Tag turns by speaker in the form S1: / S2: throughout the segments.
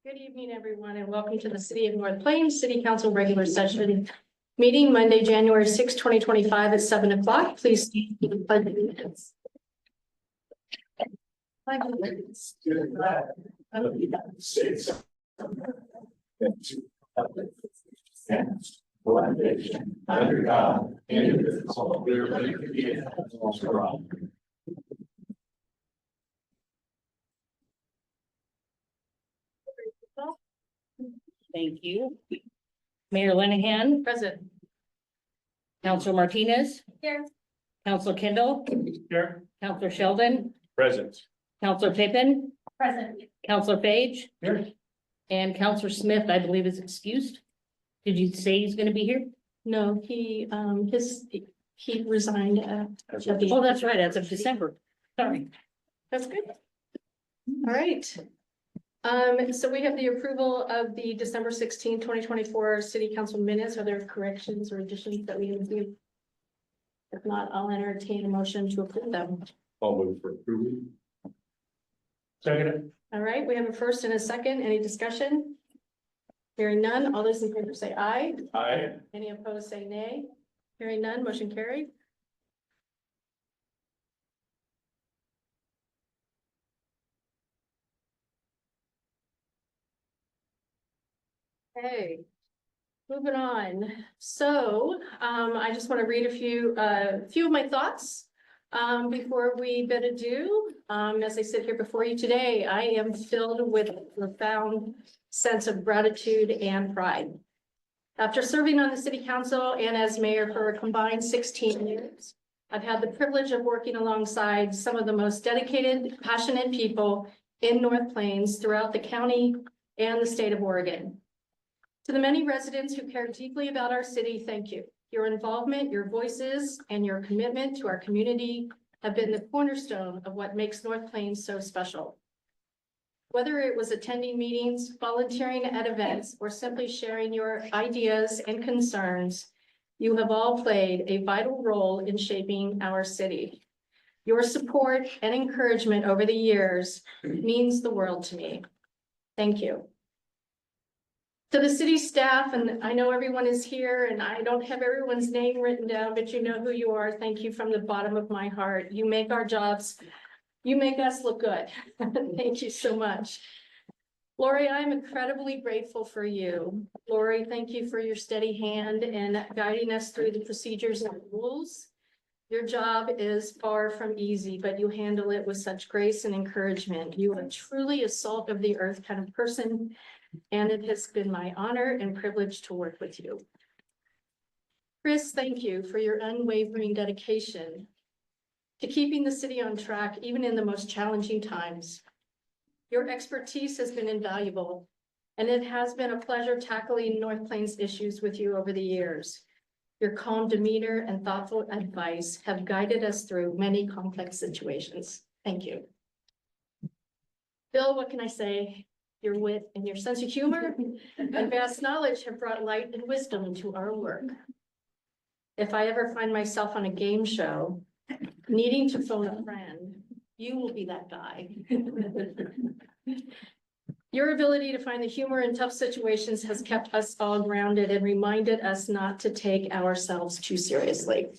S1: Good evening, everyone, and welcome to the City of North Plains City Council Regular Session Meeting Monday, January 6, 2025 at 7 o'clock. Please stand for the pledge of allegiance. Flag of allegiance to the flag of the United States and to the republic for which it stands, one nation, under God, indivisible, with liberty and justice for all.
S2: Thank you. Mayor Linehan,
S1: Present.
S2: Councilor Martinez,
S1: Here.
S2: Councilor Kendall,
S3: Here.
S2: Councilor Sheldon,
S3: Present.
S2: Councilor Pippin,
S1: Present.
S2: Councilor Page,
S3: Here.
S2: and Councilor Smith, I believe, is excused. Did you say he's gonna be here?
S1: No, he resigned
S2: Oh, that's right, as of December. Sorry.
S1: That's good. All right. So we have the approval of the December 16, 2024 City Council minutes. Are there corrections or additions that we have to do? If not, I'll entertain a motion to approve them.
S3: I'll move for approval. Second.
S1: All right, we have a first and a second. Any discussion? Hearing none, all those in favor say aye.
S3: Aye.
S1: Any opposed say nay. Hearing none, motion carried. Okay, moving on. So, I just want to read a few of my thoughts, before we bid adieu. As I sit here before you today, I am filled with a profound sense of gratitude and pride. After serving on the city council and as mayor for a combined 16 years, I've had the privilege of working alongside some of the most dedicated, passionate people in North Plains throughout the county and the state of Oregon. To the many residents who care deeply about our city, thank you. Your involvement, your voices, and your commitment to our community have been the cornerstone of what makes North Plains so special. Whether it was attending meetings, volunteering at events, or simply sharing your ideas and concerns, you have all played a vital role in shaping our city. Your support and encouragement over the years means the world to me. Thank you. To the city staff, and I know everyone is here and I don't have everyone's name written down, but you know who you are. Thank you from the bottom of my heart. You make our jobs, you make us look good. Thank you so much. Lori, I'm incredibly grateful for you. Lori, thank you for your steady hand in guiding us through the procedures and rules. Your job is far from easy, but you handle it with such grace and encouragement. You are truly a salt of the earth kind of person, and it has been my honor and privilege to work with you. Chris, thank you for your unwavering dedication to keeping the city on track, even in the most challenging times. Your expertise has been invaluable, and it has been a pleasure tackling North Plains issues with you over the years. Your calm demeanor and thoughtful advice have guided us through many complex situations. Thank you. Bill, what can I say? Your wit and your sense of humor and vast knowledge have brought light and wisdom to our work. If I ever find myself on a game show needing to phone a friend, you will be that guy. Your ability to find the humor in tough situations has kept us all grounded and reminded us not to take ourselves too seriously.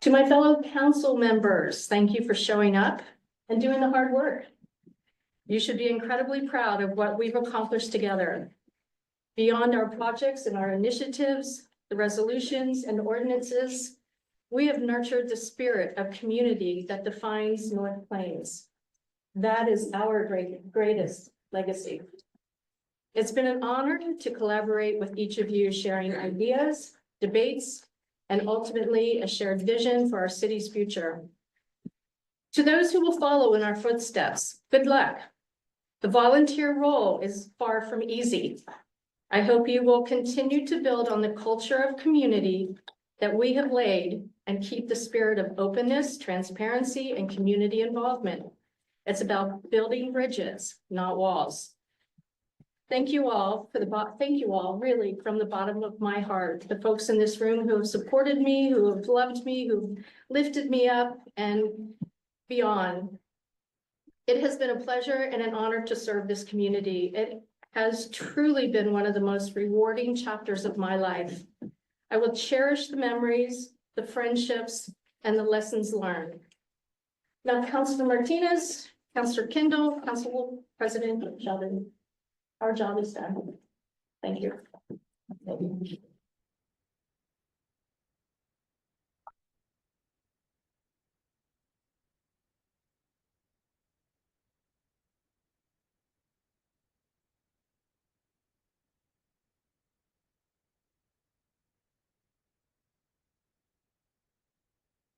S1: To my fellow council members, thank you for showing up and doing the hard work. You should be incredibly proud of what we've accomplished together. Beyond our projects and our initiatives, the resolutions and ordinances, we have nurtured the spirit of community that defines North Plains. That is our greatest legacy. It's been an honor to collaborate with each of you, sharing ideas, debates, and ultimately a shared vision for our city's future. To those who will follow in our footsteps, good luck. The volunteer role is far from easy. I hope you will continue to build on the culture of community that we have laid and keep the spirit of openness, transparency, and community involvement. It's about building bridges, not walls. Thank you all really from the bottom of my heart, the folks in this room who have supported me, who have loved me, who lifted me up and beyond. It has been a pleasure and an honor to serve this community. It has truly been one of the most rewarding chapters of my life. I will cherish the memories, the friendships, and the lessons learned. Now, Councilor Martinez, Councilor Kindle, Council President Sheldon, our job is done. Thank you.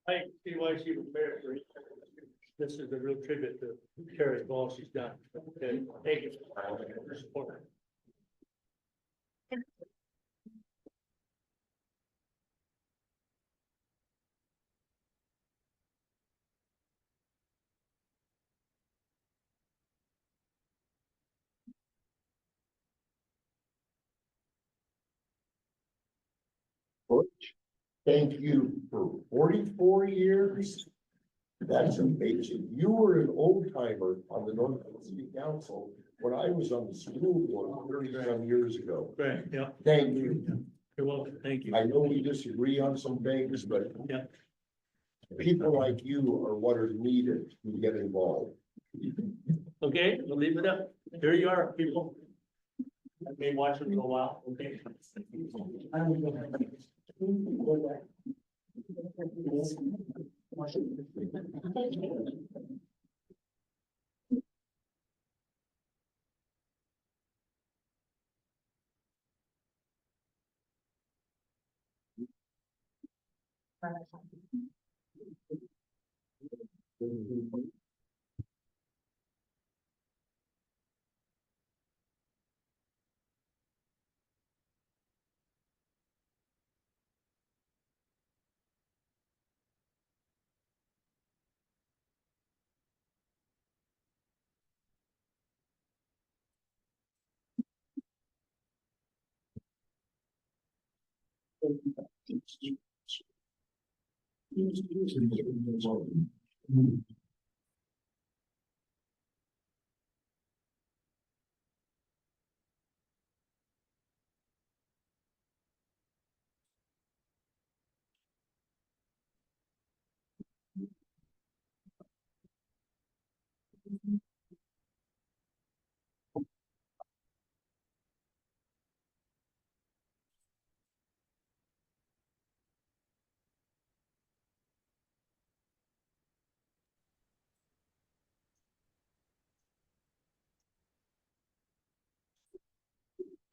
S3: I see why she was mayor for this is a real tribute to Carrie for all she's done. Okay, thank you for your support.
S4: Butch, thank you for 44 years. That's amazing. You were an old timer on the Northfield City Council when I was on the school board 30-some years ago.
S3: Right, yeah,
S4: Thank you.
S3: you're welcome, thank you.
S4: I know we disagree on some things, but
S3: Yeah.
S4: people like you are what are needed to get involved.
S3: Okay, we'll leave it up. Here you are, people. I may watch it for a while, okay?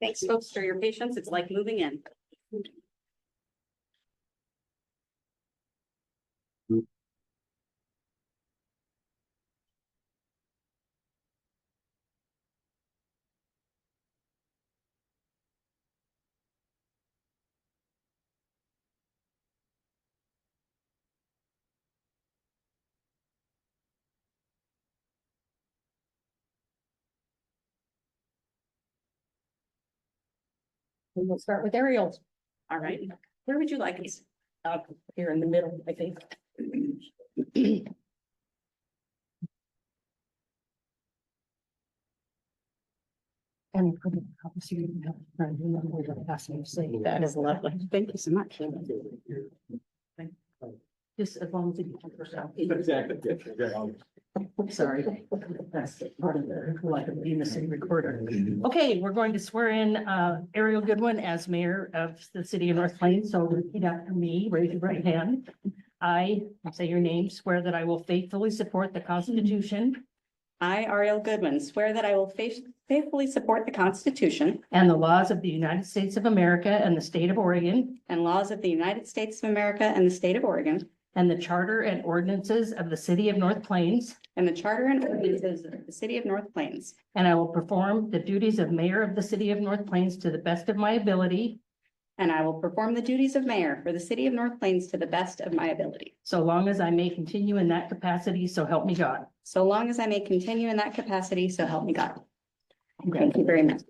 S5: Thanks, folks, for your patience. It's like moving in.
S2: And we'll start with Ariel,
S5: All right. Where would you like us?
S2: up here in the middle, I think. And
S5: That is lovely. Thank you so much.
S2: just as long as you can yourself.
S4: Exactly.
S2: Sorry. That's part of the, like, being the city recorder. Okay, we're going to swear in Ariel Goodwin as mayor of the city of North Plains. So repeat after me, raise your right hand. I, say your name, swear that I will faithfully support the Constitution
S5: I, Ariel Goodwin, swear that I will faithfully support the Constitution
S2: and the laws of the United States of America and the state of Oregon
S5: and laws of the United States of America and the state of Oregon
S2: and the charter and ordinances of the city of North Plains.
S5: and the charter and ordinances of the city of North Plains.
S2: And I will perform the duties of mayor of the city of North Plains to the best of my ability,
S5: And I will perform the duties of mayor for the city of North Plains to the best of my ability.
S2: so long as I may continue in that capacity, so help me God.
S5: So long as I may continue in that capacity, so help me God. Thank you very much.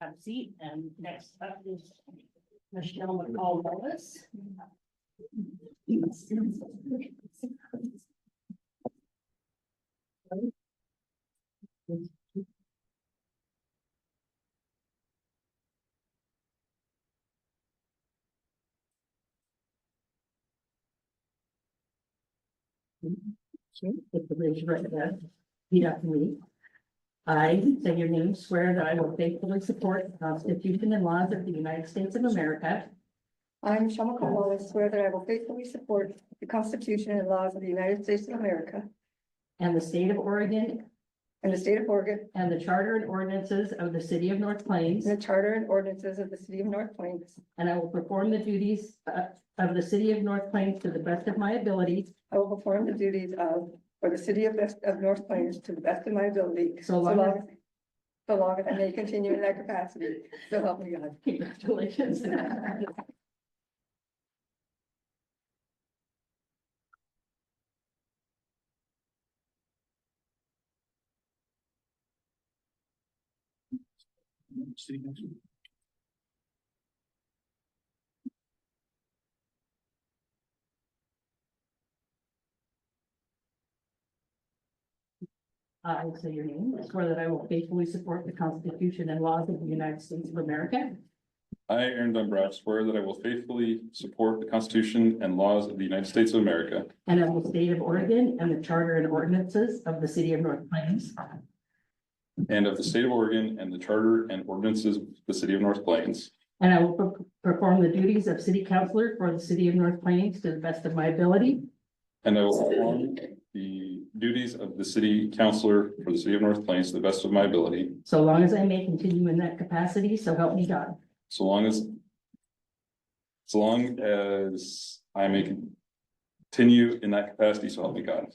S2: Have a seat, and next up is Michelle McCall Wallace. Okay, if the raise your right hand, repeat after me. I say your name, swear that I will faithfully support the Constitution and laws of the United States of America
S6: I, Michelle McCall, swear that I will faithfully support the Constitution and laws of the United States of America
S2: and the state of Oregon
S6: and the state of Oregon
S2: and the charter and ordinances of the city of North Plains,
S6: and the charter and ordinances of the city of North Plains.
S2: and I will perform the duties of the city of North Plains to the best of my ability,
S6: I will perform the duties of, for the city of North Plains to the best of my ability.
S2: So long as-
S6: So long as I may continue in that capacity, so help me God.
S2: congratulations. I say your name, swear that I will faithfully support the Constitution and laws of the United States of America,
S7: I, Aaron Dunbar, swear that I will faithfully support the Constitution and laws of the United States of America
S2: and of the state of Oregon and the charter and ordinances of the city of North Plains,
S7: and of the state of Oregon and the charter and ordinances of the city of North Plains.
S2: and I will perform the duties of city councillor for the city of North Plains to the best of my ability,
S7: And I will perform the duties of the city councillor for the city of North Plains to the best of my ability,
S2: so long as I may continue in that capacity, so help me God.
S7: so long as I may continue in that capacity, so help me God.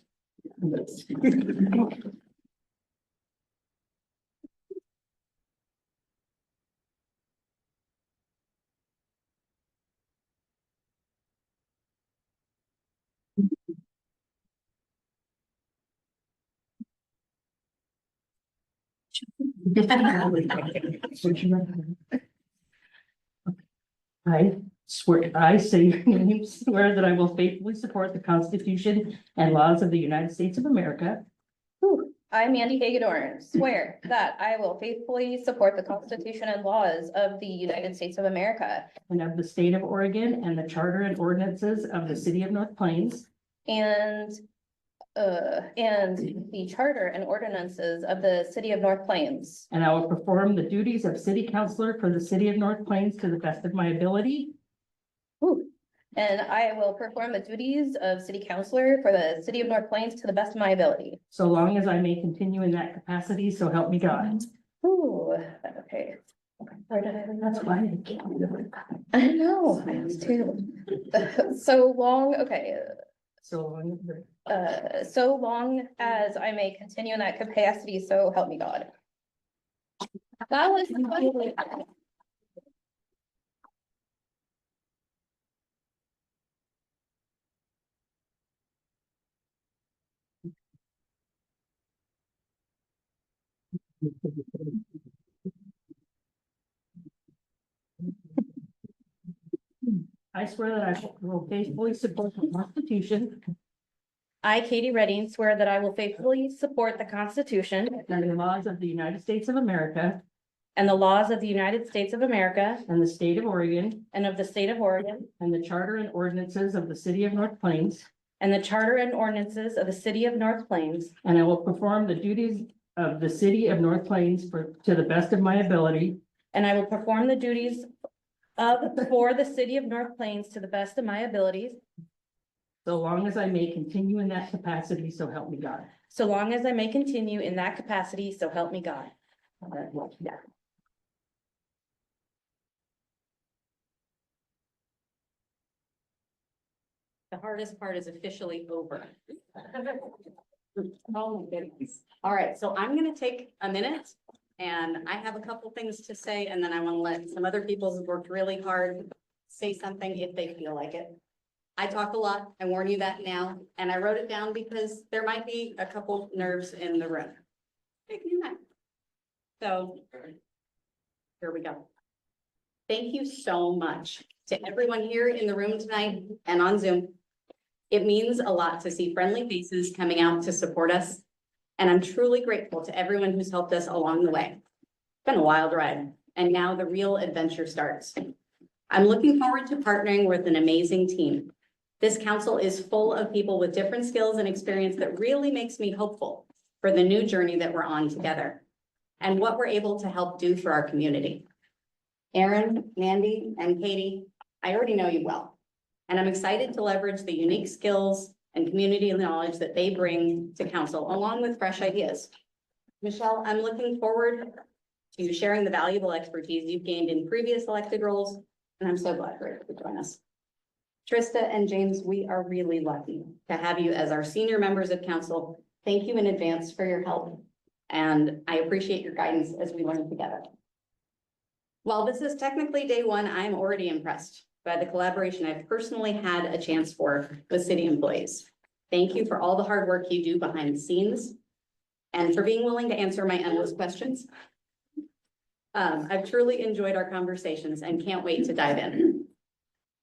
S2: I say your name, swear that I will faithfully support the Constitution and laws of the United States of America,
S8: I, Mandy Hagedorn, swear that I will faithfully support the Constitution and laws of the United States of America
S2: and of the state of Oregon and the charter and ordinances of the city of North Plains,
S8: and the charter and ordinances of the city of North Plains.
S2: and I will perform the duties of city councillor for the city of North Plains to the best of my ability,
S8: And I will perform the duties of city councillor for the city of North Plains to the best of my ability.
S2: so long as I may continue in that capacity, so help me God.
S8: Ooh, okay. Where did I leave
S2: That's
S8: that?
S2: why I can't do it.
S8: I know, I was too. So long, okay,
S2: So long.
S8: so long as I may continue in that capacity, so help me God. That was.
S2: I swear that I will faithfully support the Constitution
S8: I, Katie Redding, swear that I will faithfully support the Constitution
S2: and the laws of the United States of America
S8: and the laws of the United States of America
S2: and the state of Oregon
S8: and of the state of Oregon
S2: and the charter and ordinances of the city of North Plains,
S8: and the charter and ordinances of the city of North Plains.
S2: and I will perform the duties of the city of North Plains to the best of my ability,
S8: And I will perform the duties for the city of North Plains to the best of my abilities,
S2: so long as I may continue in that capacity, so help me God.
S8: so long as I may continue in that capacity, so help me God.
S2: Yeah.
S9: The hardest part is officially over. Oh my goodness. All right, so I'm gonna take a minute and I have a couple things to say, and then I want to let some other people who've worked really hard say something if they feel like it. I talk a lot, I warn you that now, and I wrote it down because there might be a couple nerves in the room. Take me back. So here we go. Thank you so much to everyone here in the room tonight and on Zoom. It means a lot to see friendly faces coming out to support us. And I'm truly grateful to everyone who's helped us along the way. It's been a wild ride, and now the real adventure starts. I'm looking forward to partnering with an amazing team. This council is full of people with different skills and experience that really makes me hopeful for the new journey that we're on together and what we're able to help do for our community. Aaron, Mandy, and Katie, I already know you well, and I'm excited to leverage the unique skills and community knowledge that they bring to council, along with fresh ideas. Michelle, I'm looking forward to you sharing the valuable expertise you've gained in previous elected roles, and I'm so glad you're able to join us. Trista and James, we are really lucky to have you as our senior members of council. Thank you in advance for your help, and I appreciate your guidance as we learn together. While this is technically day one, I'm already impressed by the collaboration I've personally had a chance for with city employees. Thank you for all the hard work you do behind the scenes and for being willing to answer my endless questions. I've truly enjoyed our conversations and can't wait to dive in.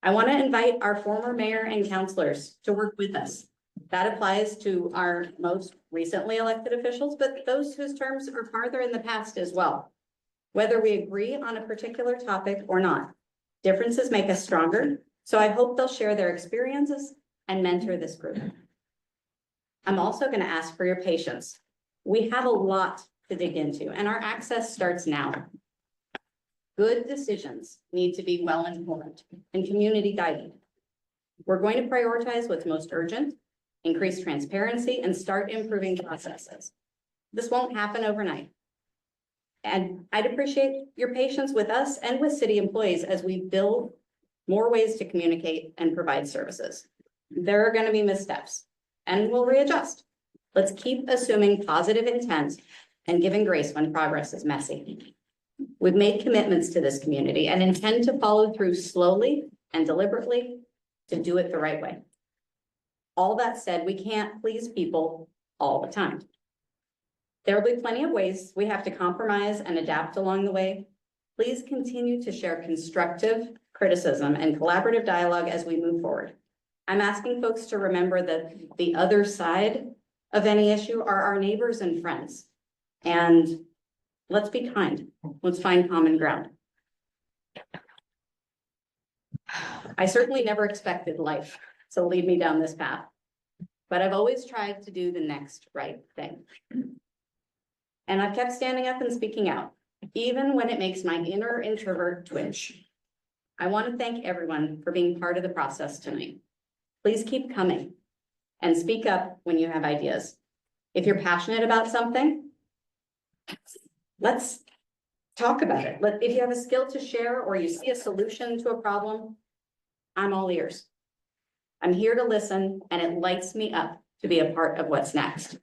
S9: I want to invite our former mayor and councilors to work with us. That applies to our most recently elected officials, but those whose terms are farther in the past as well. Whether we agree on a particular topic or not, differences make us stronger, so I hope they'll share their experiences and mentor this group. I'm also going to ask for your patience. We have a lot to dig into, and our access starts now. Good decisions need to be well informed and community guided. We're going to prioritize what's most urgent, increase transparency, and start improving processes. This won't happen overnight. And I'd appreciate your patience with us and with city employees as we build more ways to communicate and provide services. There are going to be missteps, and we'll readjust. Let's keep assuming positive intent and giving grace when progress is messy. We've made commitments to this community and intend to follow through slowly and deliberately to do it the right way. All that said, we can't please people all the time. There will be plenty of ways we have to compromise and adapt along the way. Please continue to share constructive criticism and collaborative dialogue as we move forward. I'm asking folks to remember that the other side of any issue are our neighbors and friends. And let's be kind. Let's find common ground. I certainly never expected life to lead me down this path, but I've always tried to do the next right thing. And I've kept standing up and speaking out, even when it makes my inner introvert twitch. I want to thank everyone for being part of the process tonight. Please keep coming and speak up when you have ideas. If you're passionate about something, let's talk about it. If you have a skill to share or you see a solution to a problem, I'm all ears. I'm here to listen, and it lights me up to be a part of what's next.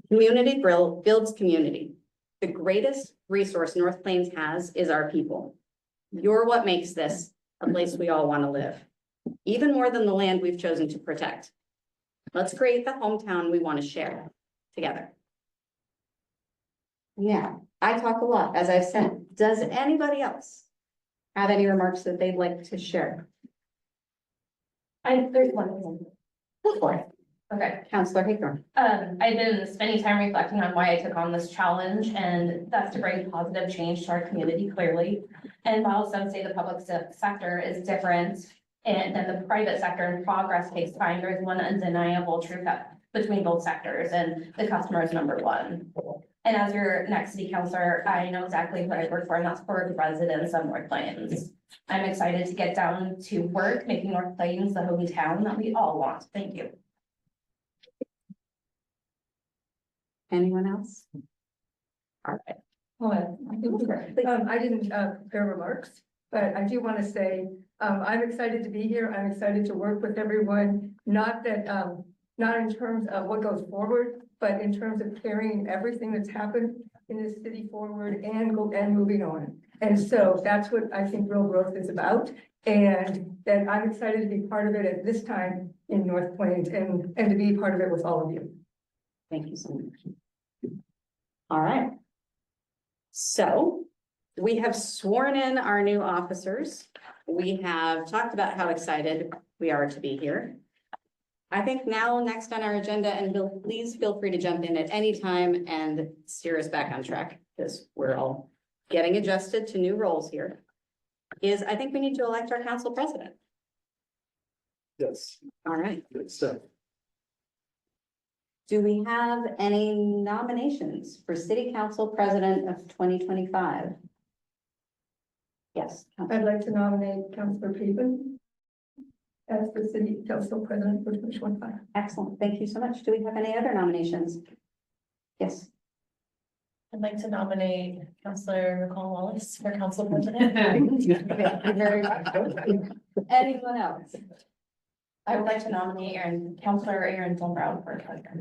S9: Community builds community. The greatest resource North Plains has is our people. You're what makes this a place we all want to live, even more than the land we've chosen to protect. Let's create the hometown we want to share together. Yeah, I talk a lot, as I've said. Does anybody else have any remarks that they'd like to share?
S8: There's one.
S9: Go for it.
S8: Okay.
S9: Councilor Haythorne.
S8: I've been spending time reflecting on why I took on this challenge, and that's to bring positive change to our community clearly. And while some say the public sector is different than the private sector and progress takes time, there is one undeniable truth between both sectors, and the customer is number one. And as your next city councilor, I know exactly what I work for, and that's for the residents of North Plains. I'm excited to get down to work, making North Plains the hometown that we all want. Thank you.
S9: Anyone else? All right.
S6: I didn't prepare remarks, but I do want to say, I'm excited to be here. I'm excited to work with everyone. Not that, not in terms of what goes forward, but in terms of carrying everything that's happened in this city forward and moving on. And so that's what I think real growth is about. And that I'm excited to be part of it at this time in North Plains and to be part of it with all of you.
S9: Thank you so much. All right. So we have sworn in our new officers. We have talked about how excited we are to be here. I think now next on our agenda, and Bill, please feel free to jump in at any time and steer us back on track, because we're all getting adjusted to new roles here, is I think we need to elect our council president.
S3: Yes.
S9: All right.
S3: Good stuff.
S9: Do we have any nominations for city council president of 2025? Yes.
S6: I'd like to nominate Councilor Peterson as the city council president for 2025.
S9: Excellent. Thank you so much. Do we have any other nominations? Yes.
S8: I'd like to nominate Councilor McCall Wallace for council president.
S9: Thank you very much. Anyone else?
S8: I would like to nominate Councilor Aaron Brown for treasurer.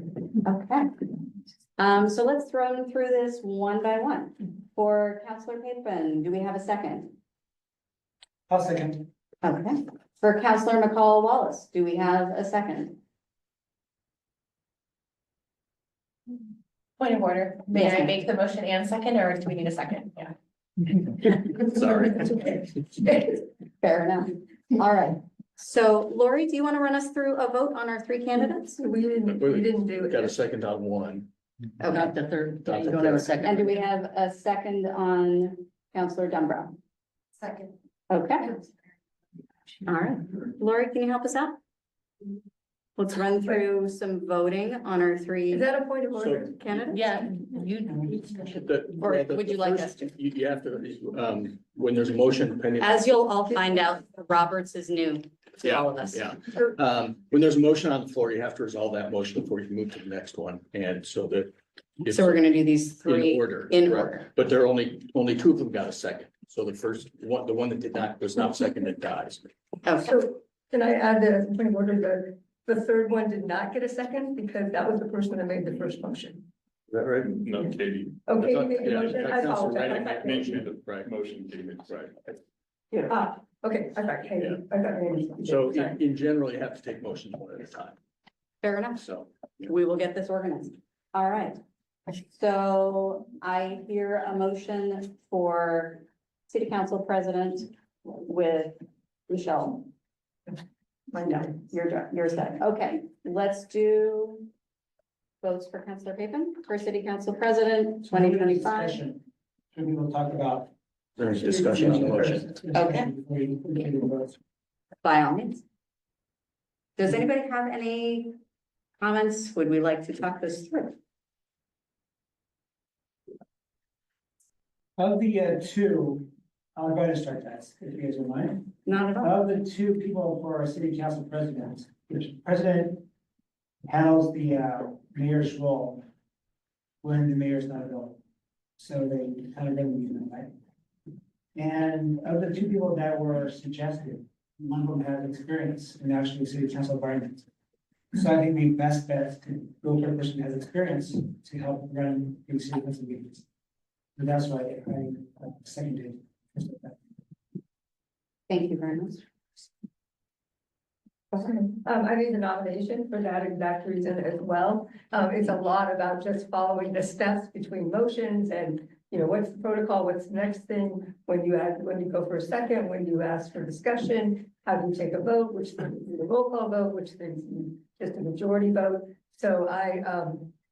S9: Okay. So let's throw them through this one by one. For Councilor Papen, do we have a second?
S3: I'll second.
S9: Okay. For Councilor McCall Wallace, do we have a second?
S8: Point of order, may
S9: Yes,
S8: I
S9: ma'am.
S8: make the motion and second, or do we need a second? Yeah.
S3: Sorry.
S9: Fair enough. All right. So Lori, do you want to run us through a vote on our three candidates?
S6: We didn't do it.
S3: Got a second on one.
S9: Okay.
S2: Not the third, yeah, you don't have a second.
S9: And do we have a second on Councilor Dunbrow?
S8: Second.
S9: Okay. All right. Lori, can you help us out? Let's run through some voting on our
S6: Is
S9: three
S6: that a point of order?
S9: candidates.
S2: Yeah, you,
S9: Or would you like us to?
S10: You have to, when there's a motion pending.
S9: As you'll all find out, Roberts is new to all of us.
S10: Yeah, when there's a motion on the floor, you have to resolve that motion before you can move to the next one, and so that. it's
S9: So we're gonna do these
S10: In
S9: three
S10: order.
S9: in
S10: correct.
S9: order.
S10: But there are only two of them got a second, so the first one, the one that was not seconded dies.
S9: Okay.
S6: So can I add that as a point of order, the third one did not get a second because that was the person that made the first motion.
S3: Is that right?
S7: No, Katie.
S6: Okay,
S10: I
S6: you made the
S10: thought-
S6: motion, I
S10: Councilor
S6: apologize.
S10: Wright
S6: I
S10: made
S6: thought-
S10: the right
S7: Motion, Katie.
S10: right.
S6: Ah, okay, I thought Katie, I thought Katie.
S10: So
S6: Sorry.
S10: in general, you have to take motions one at a time,
S9: Fair enough.
S10: so.
S9: We will get this organized. All right. So I hear a motion for city council president with Michelle. No, you're set. Okay, let's do votes for Councilor Papen for city council president, 2025.
S11: Should we will talk about?
S10: There's discussion on the motion.
S9: Okay. By all means. Does anybody have any comments? Would we like to talk this through?
S11: Of the two, I'll go ahead and start that, if you guys don't mind.
S9: Not at all.
S11: Of the two people for our city council president, the president handles the mayor's role when the mayor's not available. So they kind of run the meeting, right? And of the two people that were suggested, one of them has experience in actually city council environment. So I think the best bet is to go for a person who has experience to help run the city council meetings. And that's why I seconded.
S9: Thank you very much.
S6: I made the nomination for that exact reason as well. It's a lot about just following the steps between motions and, you know, what's the protocol, what's the next thing? When you go for a second, when you ask for discussion, how do you take a vote, which things you do a roll call vote, which things you just a majority vote. So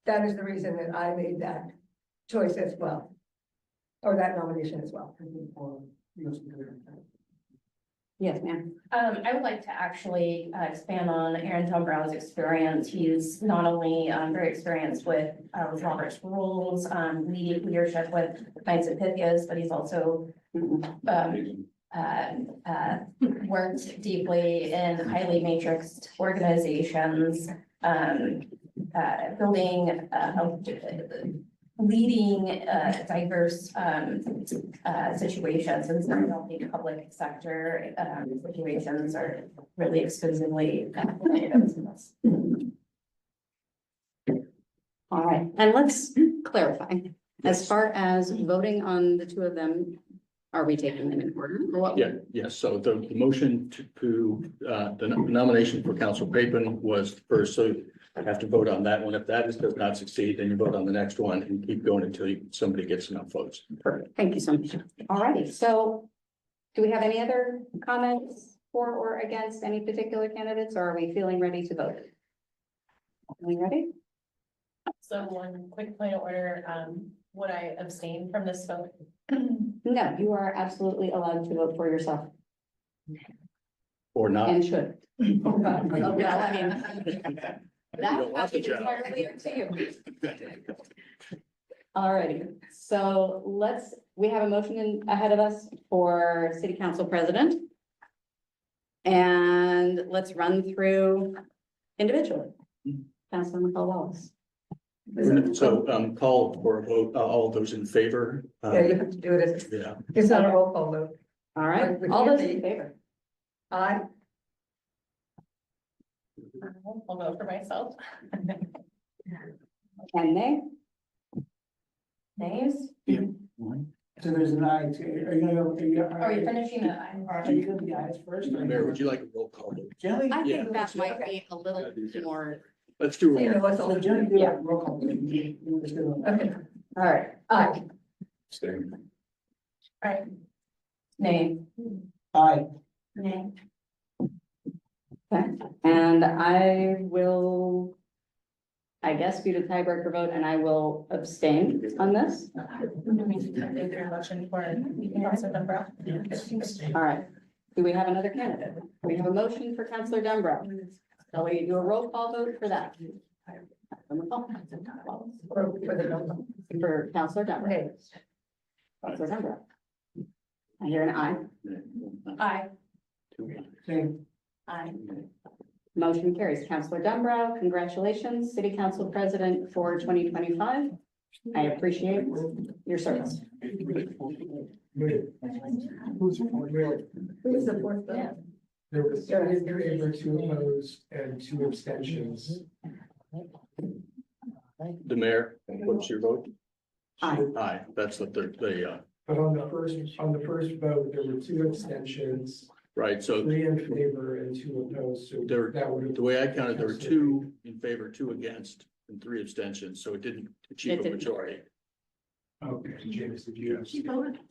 S6: that is the reason that I made that choice as well. Or that nomination as well.
S9: Yes, ma'am.
S8: I would like to actually expand on Aaron Brown's experience. He's not only very experienced with Robert's rules, leadership with Knights of Pythias, but he's also worked deeply in highly matrixed organizations, building, leading diverse situations, and not only public sector situations are really exclusively.
S9: All right, and let's clarify, as far as voting on the two of them, are we taking them in order? or what?
S10: Yeah, yes, so the motion to the nomination for Council Papen was first, so have to vote on that one. If that does not succeed, then you vote on the next one and keep going until somebody gets enough votes.
S9: Perfect. Thank you so much. All righty. So do we have any other comments for or against any particular candidates, or are we feeling ready to vote? Are we ready?
S8: So one quick point of order, would I abstain from this vote?
S9: No, you are absolutely allowed to vote for yourself
S10: Or not.
S9: and should. Well, I mean,
S10: You
S9: that
S10: don't want the
S9: is
S10: job.
S9: entirely up to you. All righty, so we have a motion ahead of us for city council president. And let's run through individually. Councilman Wallace.
S10: So, call for a vote, all those in favor.
S6: Yeah, you have to do it as,
S10: Yeah,
S6: it's not a roll call vote.
S9: All right,
S6: Would
S9: all
S6: you
S9: those
S6: be-
S9: in favor?
S6: Aye.
S8: I'll vote for myself.
S9: And nay?
S8: Nays?
S11: So there's an eye to, are you gonna go?
S8: Are we finishing it?
S11: Are you gonna be eyes first? or-
S10: Mayor, would you like a roll call? vote?
S11: Generally,
S9: I
S10: Yeah.
S9: think that might be a little more,
S10: Let's do. a
S6: You know,
S10: roll.
S6: what's
S11: so
S6: all,
S11: generally do
S9: Yeah.
S11: a roll call. You just do it.
S6: okay,
S9: all right,
S6: aye.
S8: Right. Nay.
S11: Aye.
S8: Nay.
S9: okay, and I will, I guess, be the tiebreaker vote, and I will abstain on this.
S8: Motion for Councilor Dunbar.
S9: All right, do we have another candidate? We have a motion for Councilor Dunbar. Shall we do a roll call vote for that? For Councilor Dunbar.
S6: Okay.
S9: Councilor Dunbar. I hear an aye.
S8: Aye.
S11: Same.
S8: Aye.
S9: Motion carries. Councilor Dunbar, congratulations, City Council President for 2025. I appreciate your service.
S6: Who's the fourth vote?
S11: There was three in favor, 2 opposed, and 2 abstentions.
S10: The mayor, what's your vote?
S9: Aye.
S10: Aye, that's what the,
S11: But on the first vote, there were 2 abstentions,
S10: right, so
S11: 3 in favor and 2 opposed, so
S10: There-
S11: that would have.
S10: the way I counted, there were 2 in favor, 2 against, and 3 abstentions, so it didn't achieve
S9: It
S10: a
S9: didn't.
S10: majority.
S11: Okay, James, did you?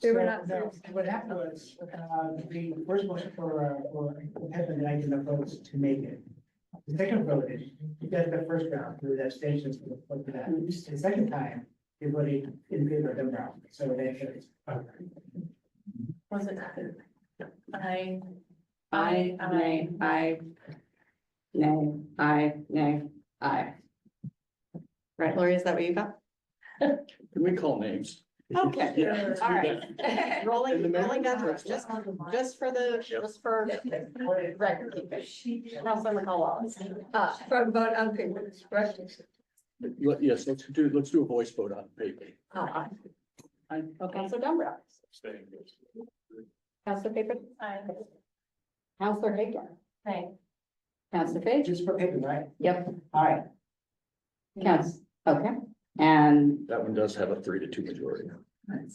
S6: They were not.
S11: No, what happened was, the first motion for having the idea of votes to make it. The second vote is, you got the first round, there was abstentions for that. The second time, you voted in favor of the round, so that is.
S8: Was it? Aye.
S9: Aye, nay, aye. Nay, aye, nay, aye. Right, Lori, is that what you got?
S10: Can we call names?
S9: Okay,
S10: Yeah.
S9: all right.
S10: And the
S9: Rolling,
S10: mayor?
S9: rolling down, the road, just for record keeping. Councilor Wallace.
S6: From vote on paper, correct?
S10: Yes, let's do a voice vote on paper.
S6: Aye.
S9: Oh, Councilor Dunbar. Councilor Paper.
S8: Aye.
S9: Councilor Hagar.
S8: Nay.
S9: Councilor Page.
S11: Just for paper, right?
S9: Yep.
S11: All right.
S9: Counts, okay, and.
S10: That one does have a 3-2 majority. Right.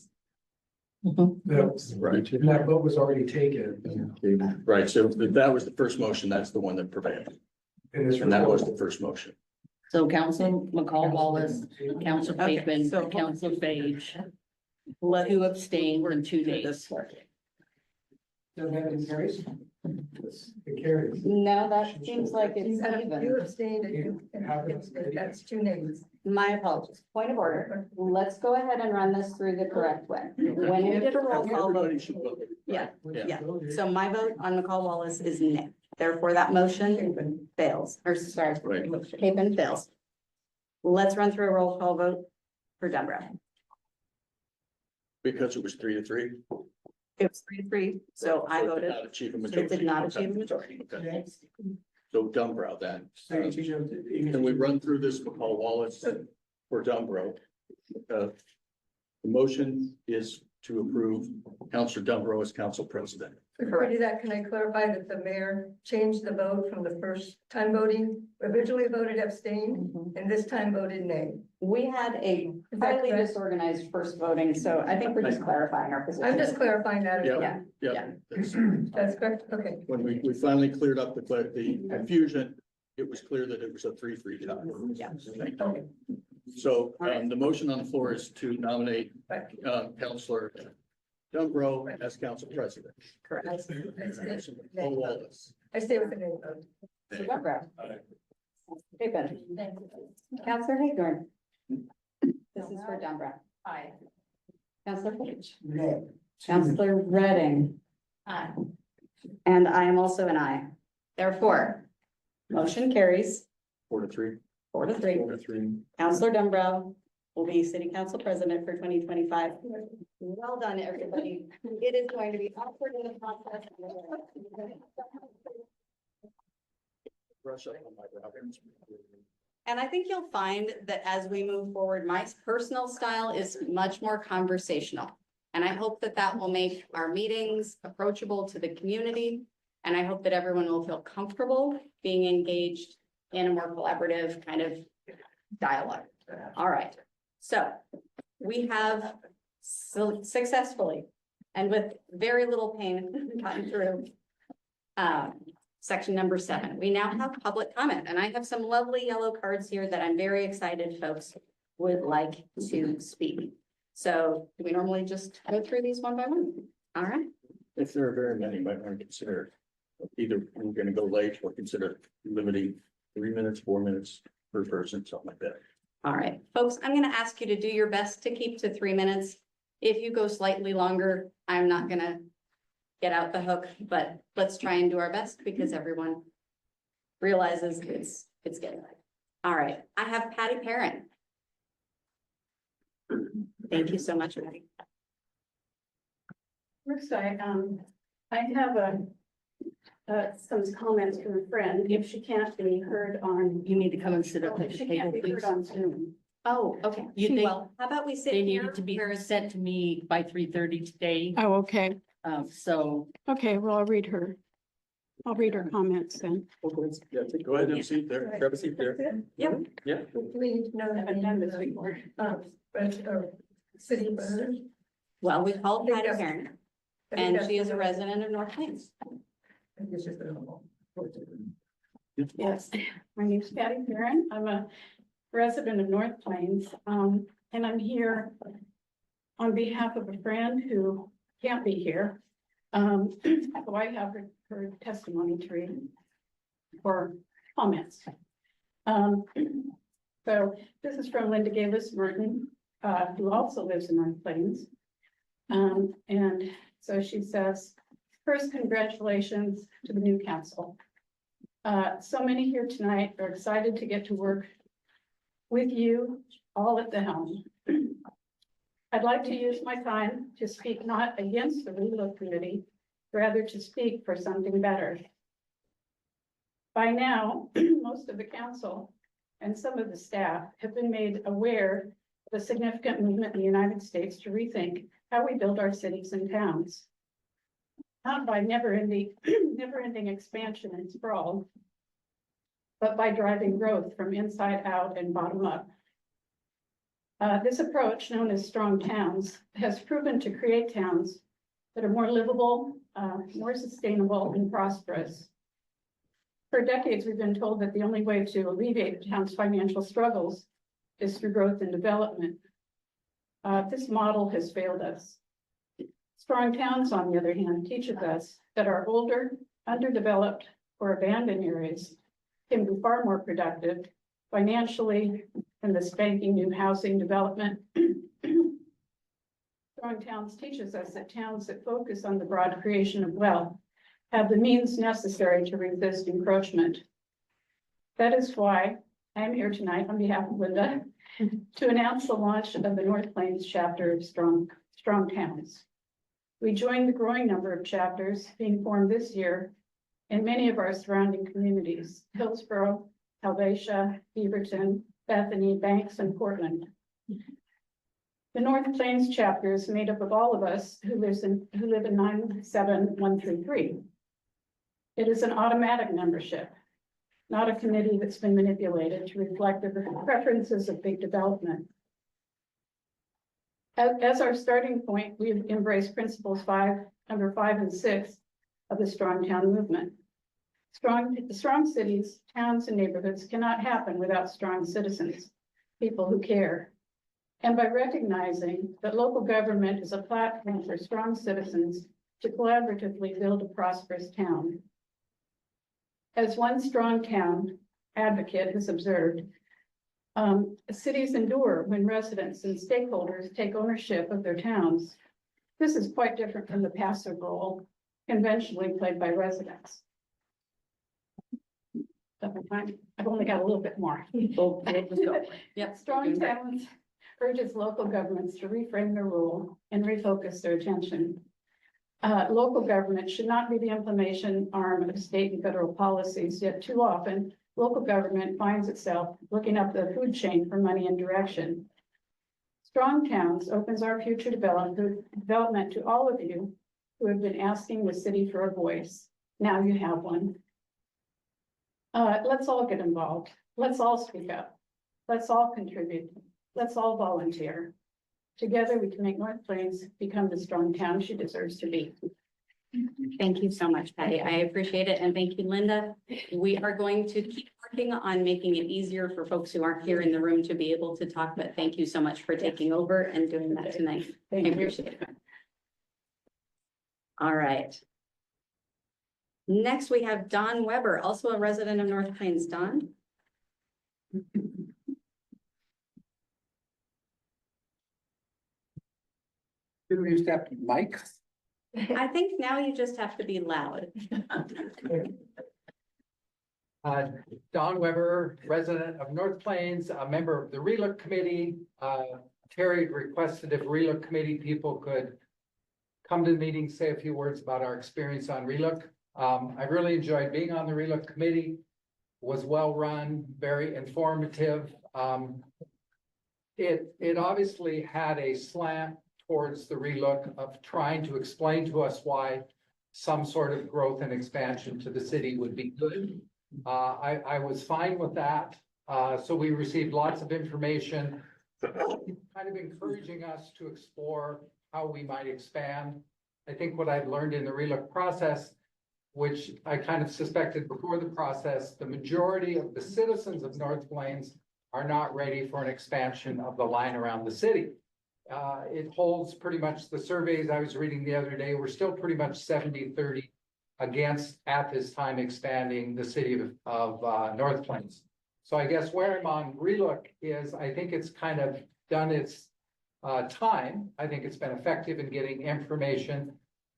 S11: And that vote was already taken.
S10: Right, so if that was the first motion, that's the one that prevailed, and that was the first motion.
S2: So Council McCall Wallace, Council
S9: Okay,
S2: Bateman,
S9: so-
S2: Council Page. Who abstained for 2 days.
S11: So that carries? It carries.
S9: No, that seems like it's
S6: You
S9: even.
S6: abstained and that's 2 names.
S9: My apologies. Point of order. Let's go ahead and run this through the correct way. When we did a roll call
S10: Everybody
S9: vote,
S10: should vote.
S9: yeah,
S10: Yeah.
S9: yeah. So my vote on McCall Wallace is nay. Therefore, that motion fails, or sorry,
S10: Right.
S9: Capen fails. Let's run through a roll call vote for Deborah.
S10: Because it was 3-3.
S9: It was 3-3, so I
S10: it did
S9: voted.
S10: not achieve a
S9: It
S10: majority.
S9: did not achieve a majority.
S10: Okay, so Dunbrow then.
S11: So
S10: Can we run through this McCall Wallace for Dunbrow? The motion is to approve Counselor Dunbrow as council president.
S6: Before we do that, can I clarify that the mayor changed the vote from the first time voting, originally voted abstain, and this time voted nay?
S9: We had a
S6: Is that
S9: highly
S6: correct?
S9: disorganized first voting, so I think we're just clarifying our position.
S6: I'm just clarifying that. as
S10: Yeah.
S6: well.
S10: Yeah.
S6: That's correct, okay.
S10: When we finally cleared up the confusion, it was clear that it was a 3-3 tie.
S9: Yeah.
S10: Thank you. So, the motion on the floor is to nominate, Counselor Dumbro as council president.
S9: Correct.
S10: Paul Wallace.
S6: I stay with the name vote.
S9: Okay, Ben. Counselor Haydorn. This is for Dumbra.
S8: Aye.
S9: Counselor Page.
S11: Nay.
S9: Counselor Redding.
S8: Aye.
S9: And I am also an aye. Therefore, motion carries
S10: 4-3.
S9: 4-3.
S10: 4-3.
S9: Counselor Dumbro will be city council president for 2025. Well done, everybody. It is going to be awkward in the process.
S10: Brush up on my brow.
S9: And I think you'll find that as we move forward, my personal style is much more conversational. And I hope that that will make our meetings approachable to the community. And I hope that everyone will feel comfortable being engaged in a more collaborative kind of dialogue. All right, so we have successfully and with very little pain gotten through section number 7. We now have public comment, and I have some lovely yellow cards here that I'm very excited folks would like to speak. So do we normally just go through these one by one? All right.
S10: If there are very many, you might want to consider either we're going to go late or consider limiting 3 minutes, 4 minutes per person, something like that.
S9: All right, folks, I'm going to ask you to do your best to keep to 3 minutes. If you go slightly longer, I'm not going to get out the hook, but let's try and do our best because everyone realizes it's getting late. All right, I have Patty Perrin. Thank you so much, Patty.
S1: First, I have some comments from a friend. If she can't be heard on,
S2: You need to come and sit up at
S1: if
S2: the
S1: she
S2: table,
S1: can't be
S2: please.
S1: heard on Zoom.
S9: Oh, okay.
S2: They-
S9: Well, how about we sit
S2: They
S9: here?
S2: needed to be
S9: where-
S2: sent to me by 3:30 today.
S12: Oh, okay.
S2: So
S12: Okay, well, I'll read her comments then.
S10: Yeah, go ahead and have a seat there, grab a seat there.
S9: Yep.
S10: Yeah.
S6: We need to know.
S1: Haven't done this before.
S6: City president.
S9: Well, we called
S6: I think
S9: Patty
S6: that's-
S9: Perrin,
S6: I think
S9: and
S6: that's
S9: she is a
S6: the-
S9: resident of North Plains.
S6: I think it's just a-
S12: Yes, my name's Patty Perrin. I'm a resident of North Plains, and I'm here on behalf of a friend who can't be here. So I have her testimony to read for comments. So this is from Linda Gavis Merton, who also lives in North Plains. And so she says, first, congratulations to the new council. So many here tonight are excited to get to work with you all at the helm. I'd like to use my time to speak not against the Reload Committee, rather to speak for something better. By now, most of the council and some of the staff have been made aware of a significant movement in the United States to rethink how we build our cities and towns. Not by never-ending expansion and sprawl, but by driving growth from inside out and bottom up. This approach, known as strong towns, has proven to create towns that are more livable, more sustainable, and prosperous. For decades, we've been told that the only way to alleviate the town's financial struggles is through growth and development. This model has failed us. Strong towns, on the other hand, teaches us that our older, underdeveloped, or abandoned areas can be far more productive financially than the spanking new housing development. Strong towns teaches us that towns that focus on the broad creation of wealth have the means necessary to resist encroachment. That is why I am here tonight on behalf of Linda to announce the launch of the North Plains chapter of Strong Towns. We joined the growing number of chapters being formed this year in many of our surrounding communities, Hillsborough, Helvetia, Beaverton, Bethany, Banks, and Portland. The North Plains chapter is made up of all of us who live in 97133. It is an automatic membership, not a committee that's been manipulated to reflect the preferences of big development. As our starting point, we've embraced principles number 5 and 6 of the Strong Town movement. Strong cities, towns, and neighborhoods cannot happen without strong citizens, people who care. And by recognizing that local government is a platform for strong citizens to collaboratively build a prosperous town. As one strong town advocate has observed, cities endure when residents and stakeholders take ownership of their towns. This is quite different from the passive role conventionally played by residents. I've only got a little bit more.
S9: Yep.
S12: Strong towns urges local governments to reframe their role and refocus their attention. Local government should not be the implementation arm of state and federal policies, yet too often, local government finds itself looking up the food chain for money and direction. Strong Towns opens our future development to all of you who have been asking the city for a voice. Now you have one. Let's all get involved. Let's all speak up. Let's all contribute. Let's all volunteer. Together, we can make North Plains become the strong town she deserves to be.
S9: Thank you so much, Patty. I appreciate it. And thank you, Linda. We are going to keep working on making it easier for folks who aren't here in the room to be able to talk, but thank you so much for taking over and doing that tonight. I appreciate it. All right. Next, we have Don Weber, also a resident of North Plains. Don?
S13: Do we used to have mics?
S9: I think now you just have to be loud.
S13: Don Weber, resident of North Plains, a member of the RELOOK committee. Terry requested if RELOOK committee people could come to the meeting, say a few words about our experience on RELOOK. I really enjoyed being on the RELOOK committee. Was well run, very informative. It obviously had a slant towards the RELOOK of trying to explain to us why some sort of growth and expansion to the city would be good. I was fine with that. So we received lots of information, kind of encouraging us to explore how we might expand. I think what I've learned in the RELOOK process, which I kind of suspected before the process, the majority of the citizens of North Plains are not ready for an expansion of the line around the city. It holds pretty much the surveys I was reading the other day. We're still pretty much 70-30 against at this time expanding the city of North Plains. So I guess where I'm on RELOOK is I think it's kind of done its time. I think it's been effective in getting information.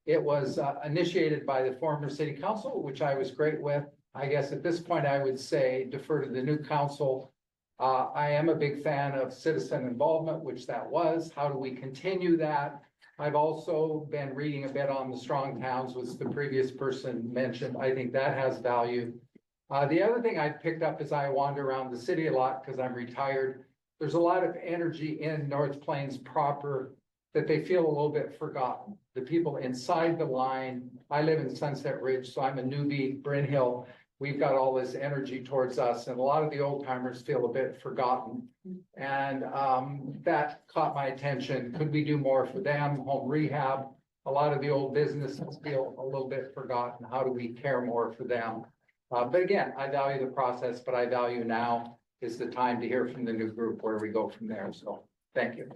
S13: It was initiated by the former city council, which I was great with. I guess at this point, I would say defer to the new council. I am a big fan of citizen involvement, which that was. How do we continue that? I've also been reading a bit on the strong towns, which the previous person mentioned. I think that has value. The other thing I've picked up as I wander around the city a lot, because I'm retired, there's a lot of energy in North Plains proper that they feel a little bit forgotten. The people inside the line, I live in Sunset Ridge, so I'm a newbie, Bryn Hill. We've got all this energy towards us, and a lot of the old timers feel a bit forgotten. And that caught my attention. Could we do more for them? Home rehab. A lot of the old businesses feel a little bit forgotten. How do we care more for them? But again, I value the process, but I value now is the time to hear from the new group where we go from there. So thank you.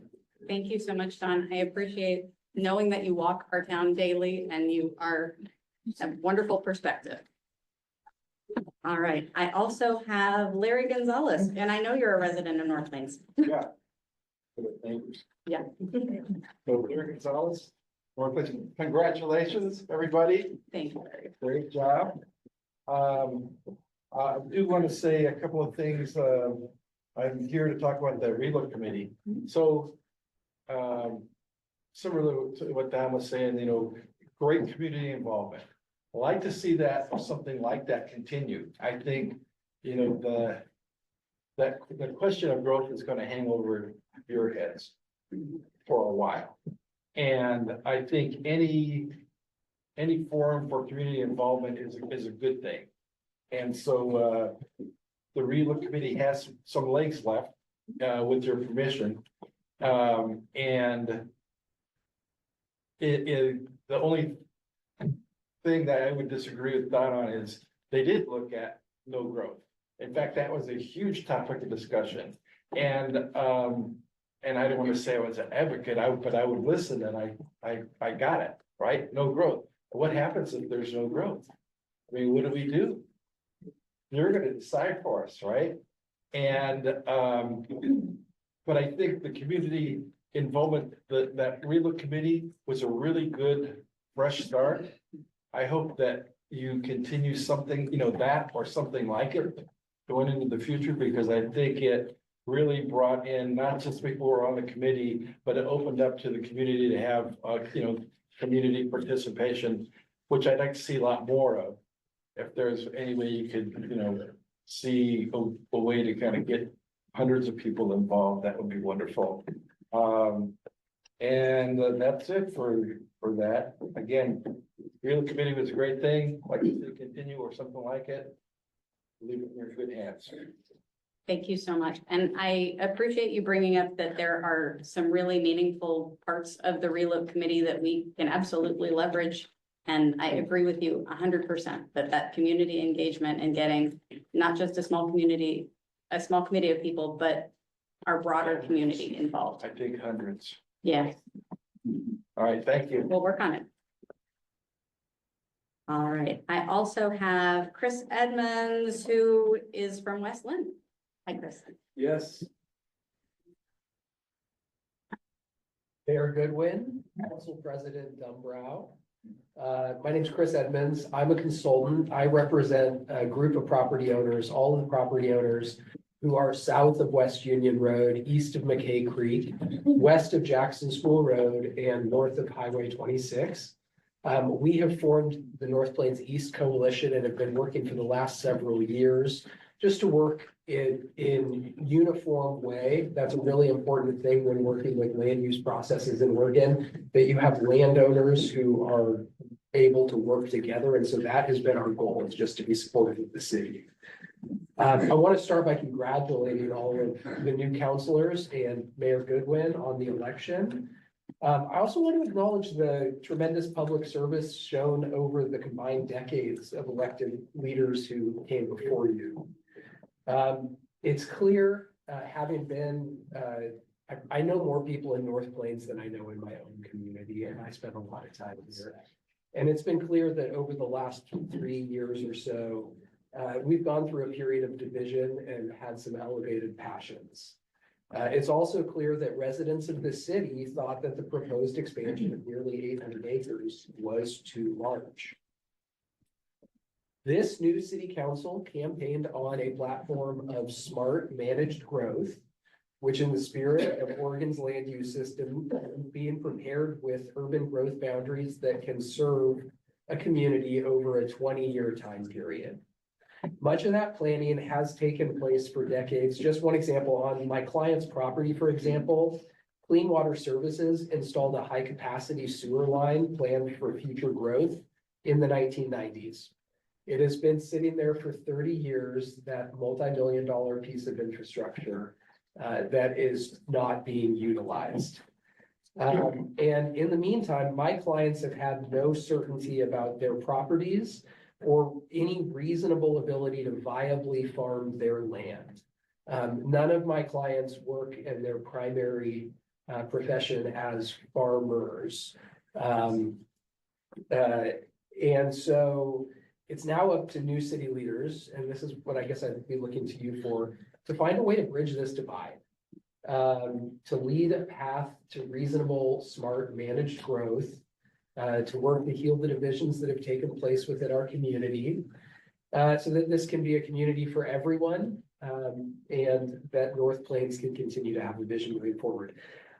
S9: Thank you so much, Don. I appreciate knowing that you walk our town daily and you are a wonderful perspective. All right, I also have Larry Gonzalez, and I know you're a resident of North Plains.
S14: Yeah.
S9: Yeah.
S14: So Larry Gonzalez, North Plains, congratulations, everybody.
S9: Thank you, Larry.
S14: Great job. I do want to say a couple of things. I'm here to talk about the RELOOK committee. So similar to what Don was saying, you know, great community involvement. I like to see that something like that continue. I think, you know, the question of growth is going to hang over your heads for a while. And I think any forum for community involvement is a good thing. And so the RELOOK committee has some legs left with your permission. And the only thing that I would disagree with Don on is they did look at no growth. In fact, that was a huge topic of discussion. And I don't want to say I was an advocate, but I would listen and I got it, right? No growth. What happens if there's no growth? I mean, what do we do? You're gonna decide for us, right? And, but I think the community involvement, that relook committee was a really good fresh start. I hope that you continue something, that or something like it going into the future, because I think it really brought in not just people who are on the committee, but it opened up to the community to have, community participation, which I'd like to see a lot more of. If there's any way you could, see a way to kind of get hundreds of people involved, that would be wonderful. And that's it for that. Again, real committee was a great thing, like to continue or something like it. Leave it in your good hands.
S9: Thank you so much. And I appreciate you bringing up that there are some really meaningful parts of the relook committee that we can absolutely leverage. And I agree with you 100% that community engagement and getting not just a small committee of people, but our broader community involved.
S14: I think hundreds.
S9: Yeah,
S14: All right, thank you.
S9: we'll work on it. All right, I also have Chris Edmonds, who is from West Lynn. Hi, Chris.
S15: Yes. Mayor Goodwin, Council President Dumbrau. My name is Chris Edmonds. I'm a consultant. I represent a group of property owners, all of the property owners who are south of West Union Road, east of McKay Creek, west of Jackson School Road, and north of Highway 26. We have formed the North Plains East Coalition and have been working for the last several years just to work in uniform way. That's a really important thing when working with land use processes in Oregon, that you have landowners who are able to work together. And so that has been our goal, is just to be supportive of the city. I want to start by congratulating all of the new councilors and Mayor Goodwin on the election. I also want to acknowledge the tremendous public service shown over the combined decades of elected leaders who came before you. It's clear, having been, I know more people in North Plains than I know in my own community, and I spent a lot of time here. And it's been clear that over the last 3 years or so, we've gone through a period of division and had some elevated passions. It's also clear that residents of the city thought that the proposed expansion of nearly 800 acres was too large. This new city council campaigned on a platform of smart managed growth, which in the spirit of Oregon's land use system, being prepared with urban growth boundaries that can serve a community over a 20-year time period. Much of that planning has taken place for decades. Just one example, on my client's property, for example, Clean Water Services installed a high-capacity sewer line planned for future growth in the 1990s. It has been sitting there for 30 years, that multi-million-dollar piece of infrastructure that is not being utilized. And in the meantime, my clients have had no certainty about their properties or any reasonable ability to viably farm their land. None of my clients work in their primary profession as farmers. And so it's now up to new city leaders, and this is what I guess I'd be looking to you for, to find a way to bridge this divide, to lead a path to reasonable, smart, managed growth, to work to heal the divisions that have taken place within our community, so that this can be a community for everyone, and that North Plains can continue to have a vision moving forward.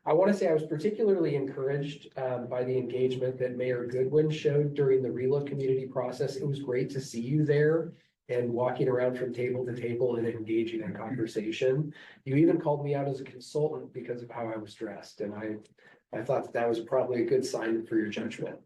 S15: I want to say I was particularly encouraged by the engagement that Mayor Goodwin showed during the relook community process. It was great to see you there and walking around from table to table and engaging in conversation. You even called me out as a consultant because of how I was dressed, and I thought that was probably a good sign for your judgment.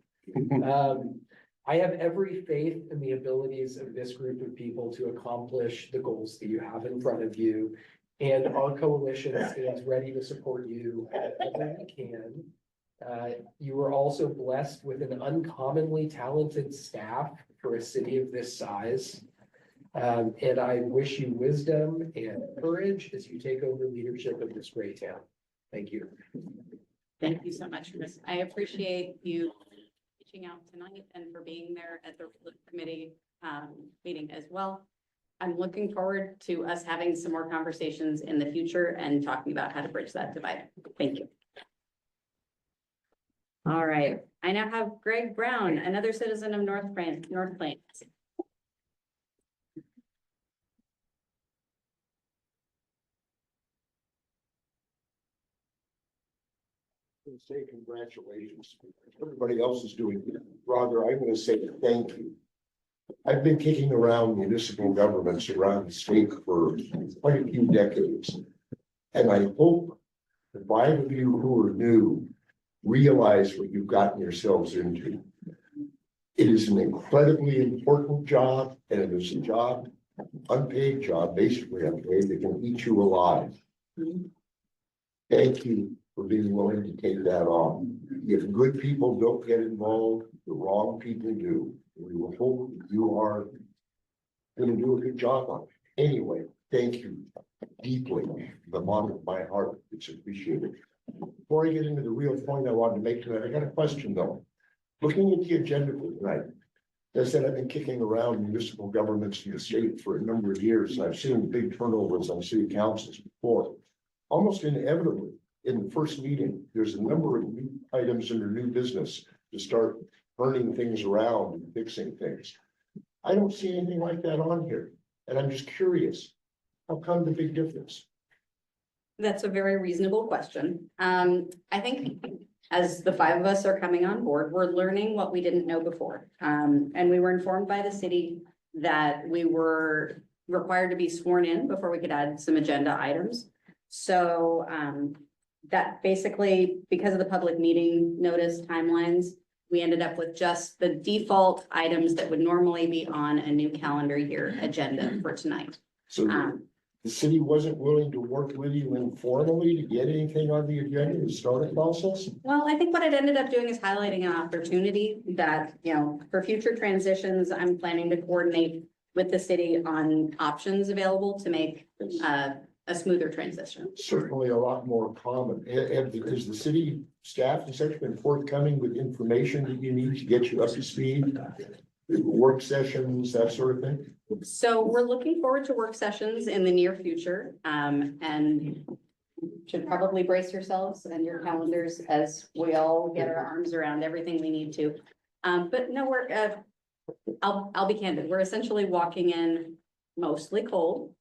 S15: I have every faith in the abilities of this group of people to accomplish the goals that you have in front of you. And our coalition stands ready to support you wherever we can. You are also blessed with an uncommonly talented staff for a city of this size. And I wish you wisdom and courage as you take over leadership of this great town. Thank you.
S9: Thank you so much, Chris. I appreciate you reaching out tonight and for being there at the committee meeting as well. I'm looking forward to us having some more conversations in the future and talking about how to bridge that divide. Thank you. All right, I now have Greg Brown, another citizen of North Plains.
S4: Say congratulations. Everybody else is doing it. Rather, I'm gonna say thank you. I've been kicking around municipal governments around the state for quite a few decades. And I hope the five of you who are new realize what you've gotten yourselves into. It is an incredibly important job, and it is a job, unpaid job, basically unpaid, that can eat you alive. Thank you for being willing to take that on. If good people don't get involved, the wrong people do. We will hope you are going to do a good job on it. Anyway, thank you deeply, from the bottom of my heart. It's appreciated. Before I get into the real point I wanted to make tonight, I got a question though. Looking at the agenda for tonight, as I said, I've been kicking around municipal governments in the state for a number of years, and I've seen big turnovers on city councils before. Almost inevitably, in the first meeting, there's a number of new items under new business to start turning things around and fixing things. I don't see anything like that on here, and I'm just curious, how come the big difference?
S9: That's a very reasonable question. I think as the five of us are coming on board, we're learning what we didn't know before. And we were informed by the city that we were required to be sworn in before we could add some agenda items. So that basically, because of the public meeting notice timelines, we ended up with just the default items that would normally be on a new calendar year agenda for tonight.
S4: So the city wasn't willing to work with you informally to get anything on the agenda to start a process?
S9: Well, I think what it ended up doing is highlighting an opportunity that, you know, for future transitions, I'm planning to coordinate with the city on options available to make a smoother transition.
S4: Certainly a lot more common. Has the city staff and such been forthcoming with information that you need to get you up to speed? Work sessions, that sort of thing?
S9: So we're looking forward to work sessions in the near future, and should probably brace yourselves and your calendars as we all get our arms around everything we need to. But no, I'll be candid. We're essentially walking in mostly cold.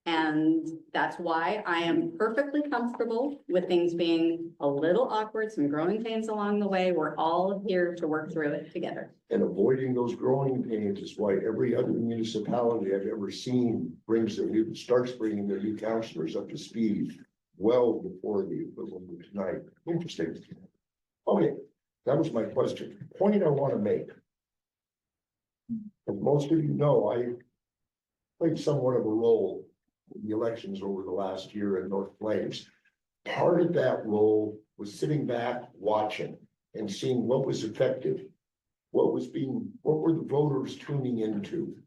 S9: And that's why I am perfectly comfortable with things being a little awkward, some growing pains along the way. We're all here to work through it together.
S4: And avoiding those growing pains is why every other municipality I've ever seen starts bringing their new councilors up to speed well before the equivalent tonight. Interesting. Okay, that was my question. The point I want to make. As most of you know, I played somewhat of a role in the elections over the last year in North Plains. Part of that role was sitting back, watching and seeing what was effective. What were the voters tuning into?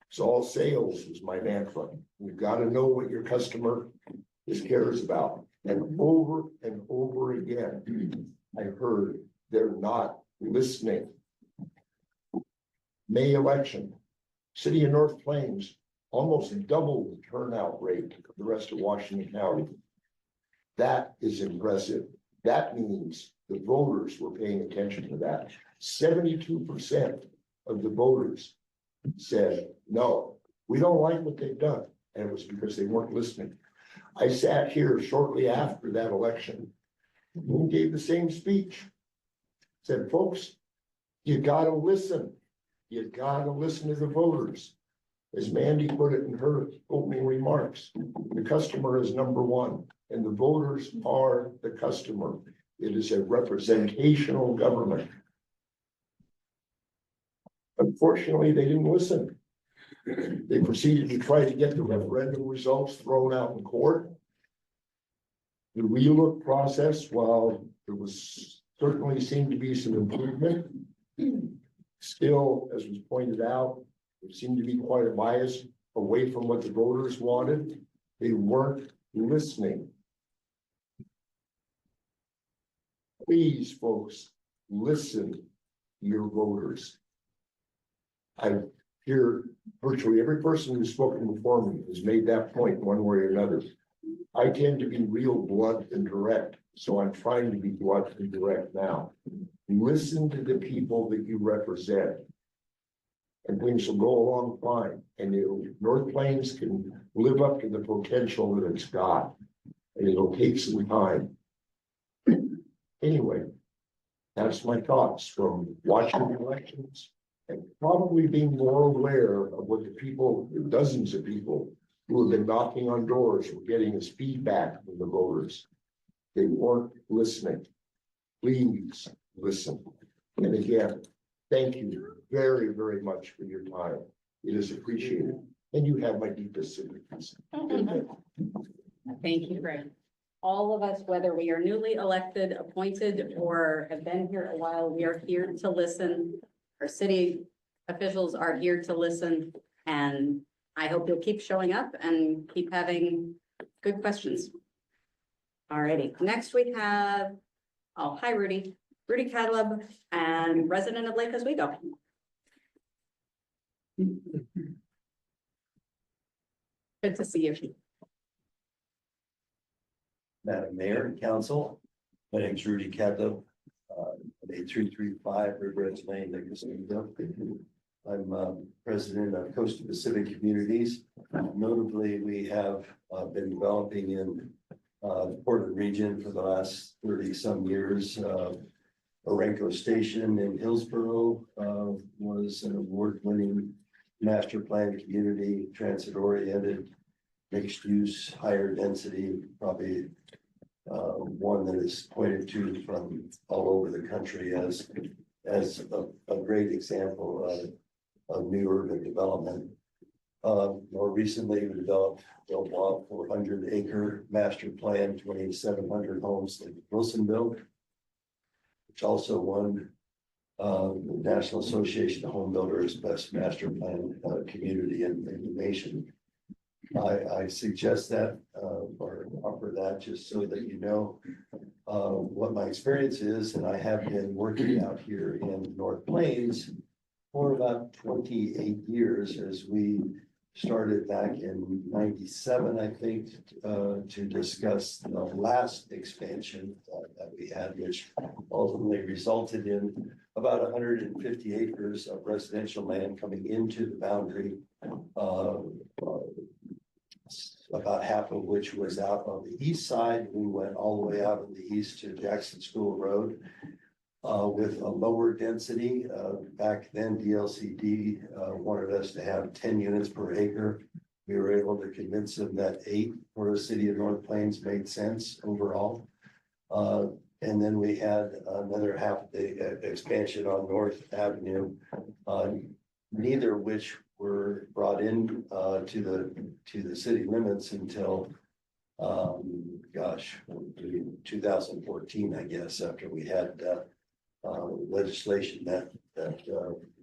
S4: So all sales was my mantra. You've got to know what your customer cares about. And over again, I heard they're not listening. May election, city of North Plains, almost double the turnout rate of the rest of Washington County. That is impressive. That means the voters were paying attention to that. 72% of the voters said, no, we don't like what they've done. And it was because they weren't listening. I sat here shortly after that election and gave the same speech. Said, folks, you gotta listen. You gotta listen to the voters. As Mandy put it in her opening remarks, the customer is number one, and the voters are the customer. It is a representational government. Unfortunately, they didn't listen. They proceeded to try to get the referendum results thrown out in court. The relook process, while there was certainly seemed to be some improvement, still, as was pointed out, There seemed to be quite a bias away from what the voters wanted. They weren't listening. Please, folks, listen to your voters. I hear virtually every person who's spoken before me has made that point one way or another. I tend to be real blunt and direct, so I'm trying to be blunt and direct now. Listen to the people that you represent. And things will go along fine, and North Plains can live up to the potential that it's got. And it'll take some time. Anyway, that's my thoughts from watching the elections and probably being more aware of what the people, dozens of people who have been knocking on doors were getting as feedback from the voters. They weren't listening. Please listen. And again, thank you very, very much for your time. It is appreciated. And you have my deepest sympathies.
S9: Thank you, Greg. All of us, whether we are newly elected, appointed, or have been here a while, we are here to listen. Our city officials are here to listen, and I hope you'll keep showing up and keep having good questions. Alrighty, next we have, oh, hi, Rudy. Rudy Cadleb, and resident of Lake Oswego. Good to see you.
S16: Madam Mayor and Council, my name is Rudy Cadleb, 8335 Riveredge Lane, Lake Oswego. I'm president of Coastal Pacific Communities. Notably, we have been developing in the Portland region for the last 30-some years. Orenco Station in Hillsborough was an award-winning master plan community, transit-oriented, mixed-use, higher density, probably one that is pointed to from all over the country as a great example of new urban development. More recently, we built a 400-acre master plan, 2,700 homes in Wilsonville, which also won the National Association of Home Builders Best Master Plan Community in the nation. I suggest that or offer that just so that you know what my experience is, and I have been working out here in North Plains for about 28 years as we started back in 97, I think, to discuss the last expansion that we had, which ultimately resulted in about 150 acres of residential land coming into the boundary, about half of which was out on the east side. We went all the way out on the east to Jackson School Road with a lower density. Back then, DLCD wanted us to have 10 units per acre. We were able to convince them that 8 for the city of North Plains made sense overall. And then we had another half of the expansion on North Avenue, neither of which were brought in to the city limits until 2014, I guess, after we had legislation that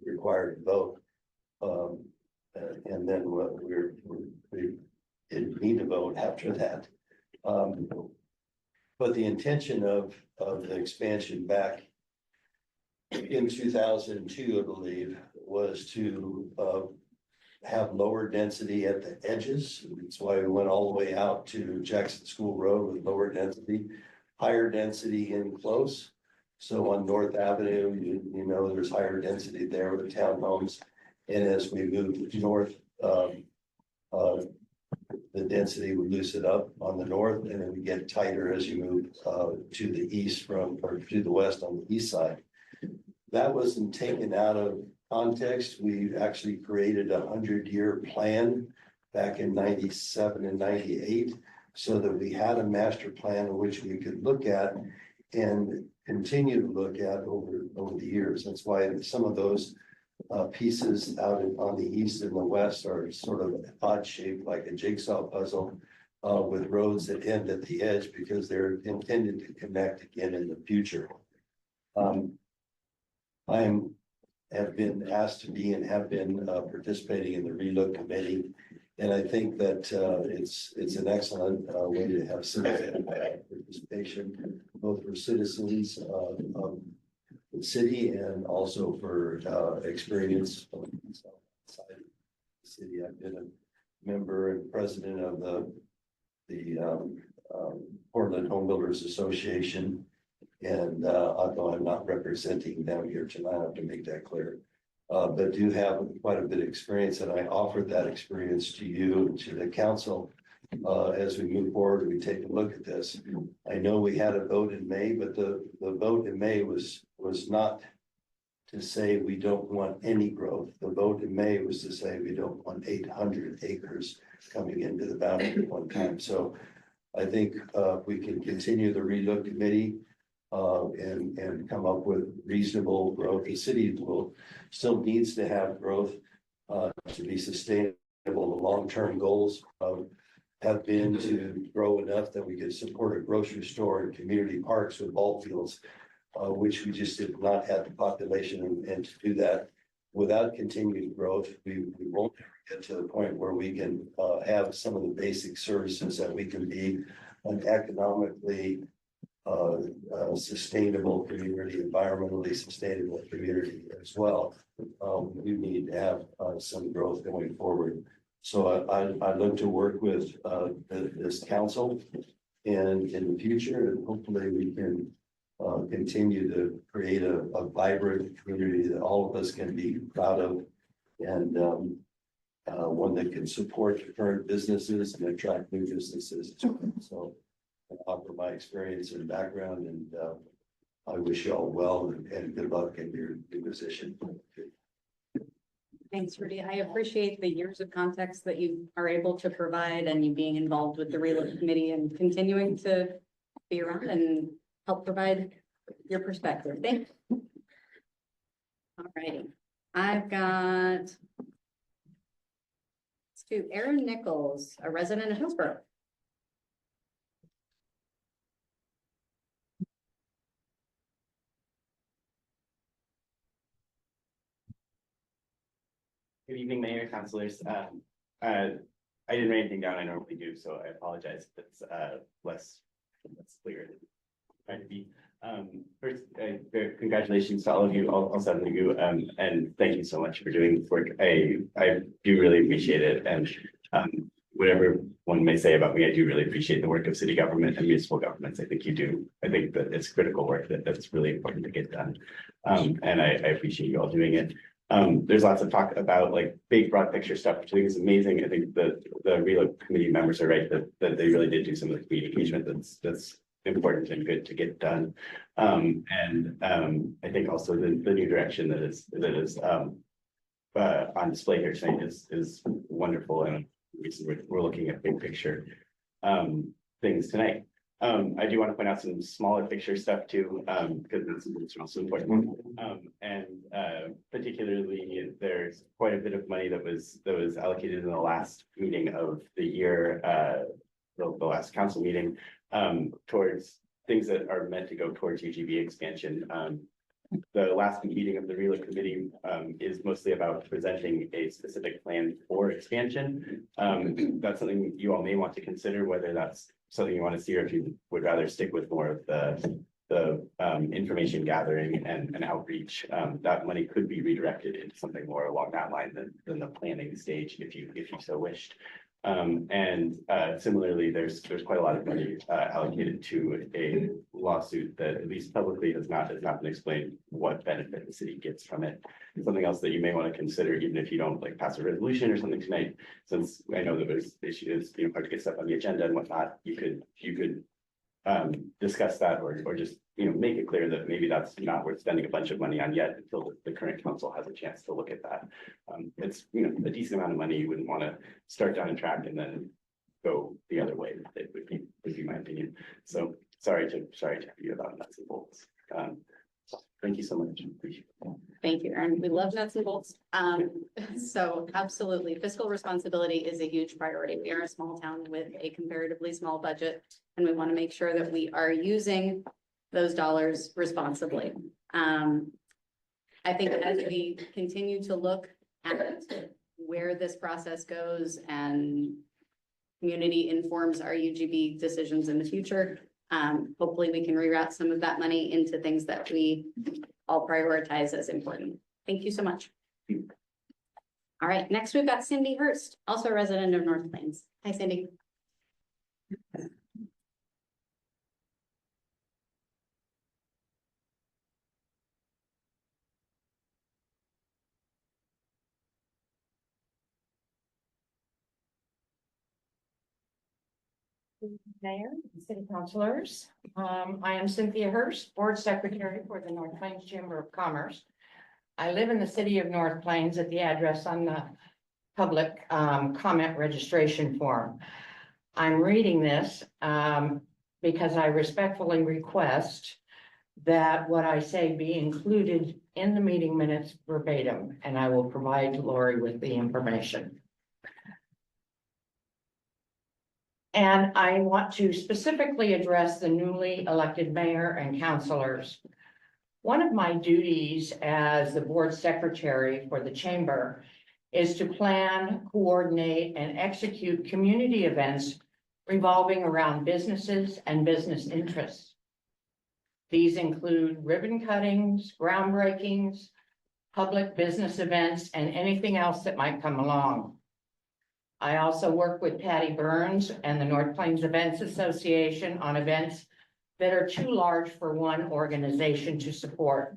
S16: required a vote. And then we didn't need to vote after that. But the intention of the expansion back in 2002, I believe, was to have lower density at the edges. That's why we went all the way out to Jackson School Road with lower density, higher density in close. So on North Avenue, you know, there's higher density there with the townhomes. And as we moved north, the density would loosen up on the north, and it would get tighter as you move to the east or to the west on the east side. That wasn't taken out of context. We actually created a 100-year plan back in 97 and 98 so that we had a master plan in which we could look at and continue to look at over the years. That's why some of those pieces out on the east and the west are sort of odd shaped, like a jigsaw puzzle with roads that end at the edge because they're intended to connect again in the future. I'm have been asked to be and have been participating in the relook committee. And I think that it's an excellent way to have citizen participation, both for citizens of the city and also for experience outside the city. I've been a member and president of the Portland Home Builders Association. And although I'm not representing them here tonight, I have to make that clear. But do have quite a bit of experience, and I offered that experience to you and to the council. As we move forward, we take a look at this. I know we had a vote in May, but the vote in May was not to say we don't want any growth. The vote in May was to say we don't want 800 acres coming into the boundary at one time. So I think we can continue the relook committee and come up with reasonable growth. The city still needs to have growth to be sustainable. The long-term goals have been to grow enough that we could support a grocery store and community parks with ball fields, which we just did not have the population, and to do that without continued growth, we won't get to the point where we can have some of the basic services that we can be an economically sustainable community, environmentally sustainable community as well. We need to have some growth going forward. So I look to work with this council and in the future, and hopefully we can continue to create a vibrant community that all of us can be proud of, and one that can support current businesses and attract new businesses. So I offer my experience and background, and I wish you all well and good luck in your new position.
S9: Thanks, Rudy. I appreciate the years of context that you are able to provide, and you being involved with the relook committee and continuing to be around and help provide your perspective. Thank you. All righty. I've got, let's do Aaron Nichols, a resident of Hillsborough.
S17: Good evening, Mayor, councilors. I didn't write anything down. I normally do, so I apologize if it's less clear than trying to be. First, congratulations to all of you, all 7 of you, and thank you so much for doing this work. I do really appreciate it, and whatever one may say about me, I do really appreciate the work of city government and municipal governments. I think you do. I think that it's critical work that's really important to get done, and I appreciate you all doing it. There's lots of talk about like big broad picture stuff, which I think is amazing. I think the relook committee members are right that they really did do some of the communication that's important and good to get done. I think also the new direction that is on display here tonight is wonderful, and we're looking at big picture things tonight. I do want to point out some smaller picture stuff too, because it's also important. Particularly, there's quite a bit of money that was allocated in the last meeting of the year, the last council meeting, towards things that are meant to go towards UGB expansion. The last meeting of the relook committee is mostly about presenting a specific plan for expansion. That's something you all may want to consider, whether that's something you want to see, or if you would rather stick with more of the information gathering and outreach. That money could be redirected into something more along that line than the planning stage, if you so wished. Similarly, there's quite a lot of money allocated to a lawsuit that, at least publicly, has not been explained what benefit the city gets from it. Something else that you may want to consider, even if you don't like pass a resolution or something tonight, since I know that there's issues, hard to get stuff on the agenda and whatnot, you could discuss that, or just make it clear that maybe that's not worth spending a bunch of money on yet until the current council has a chance to look at that. It's a decent amount of money. You wouldn't want to start down a track and then go the other way. It would be my opinion. So sorry to have you about nuts and bolts. Thank you so much. Appreciate it.
S9: Thank you, Aaron. We love nuts and bolts. So absolutely, fiscal responsibility is a huge priority. We are a small town with a comparatively small budget, and we want to make sure that we are using those dollars responsibly. I think as we continue to look at where this process goes and community informs our UGB decisions in the future, hopefully we can reroute some of that money into things that we all prioritize as important. Thank you so much. All right, next we've got Cindy Hurst, also a resident of North Plains. Hi, Cindy.
S18: Mayor, city councilors, I am Cynthia Hurst, board secretary for the North Plains Chamber of Commerce. I live in the city of North Plains at the address on the public comment registration form. I'm reading this because I respectfully request that what I say be included in the meeting minutes verbatim, and I will provide Lori with the information. And I want to specifically address the newly elected mayor and councilors. One of my duties as the board secretary for the chamber is to plan, coordinate, and execute community events revolving around businesses and business interests. These include ribbon cuttings, groundbreakings, public business events, and anything else that might come along. I also work with Patty Burns and the North Plains Events Association on events that are too large for one organization to support.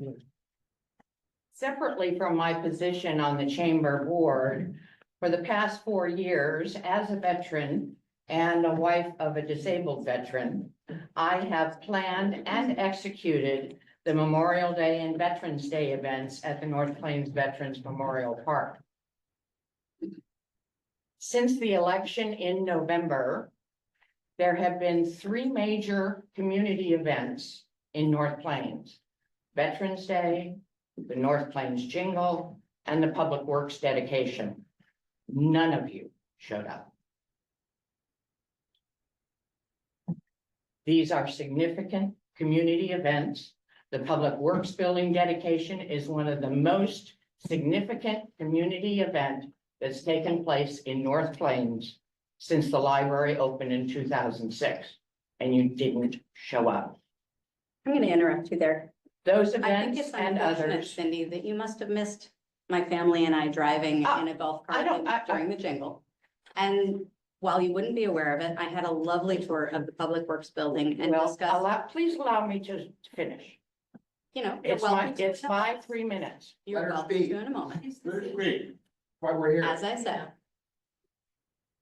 S18: Separately from my position on the chamber board, for the past 4 years as a veteran and a wife of a disabled veteran, I have planned and executed the Memorial Day and Veterans Day events at the North Plains Veterans Memorial Park. Since the election in November, there have been 3 major community events in North Plains: Veterans Day, the North Plains Jingle, and the Public Works dedication. None of you showed up. These are significant community events. The Public Works building dedication is one of the most significant community events that's taken place in North Plains since the library opened in 2006, and you didn't show up.
S9: I'm going to interrupt you there.
S18: Those
S9: I think
S18: events
S9: it's
S18: and
S9: unfortunate,
S18: others.
S9: Cindy, that you must have missed my family and I driving in a golf cart during the jingle. And while you wouldn't be aware of it, I had a lovely tour of the Public Works building and
S18: Well,
S9: discussed,
S18: please allow me to finish.
S9: you know,
S18: It's my 3 minutes.
S9: you're welcome to in a moment.
S18: Why we're here.
S9: As I said,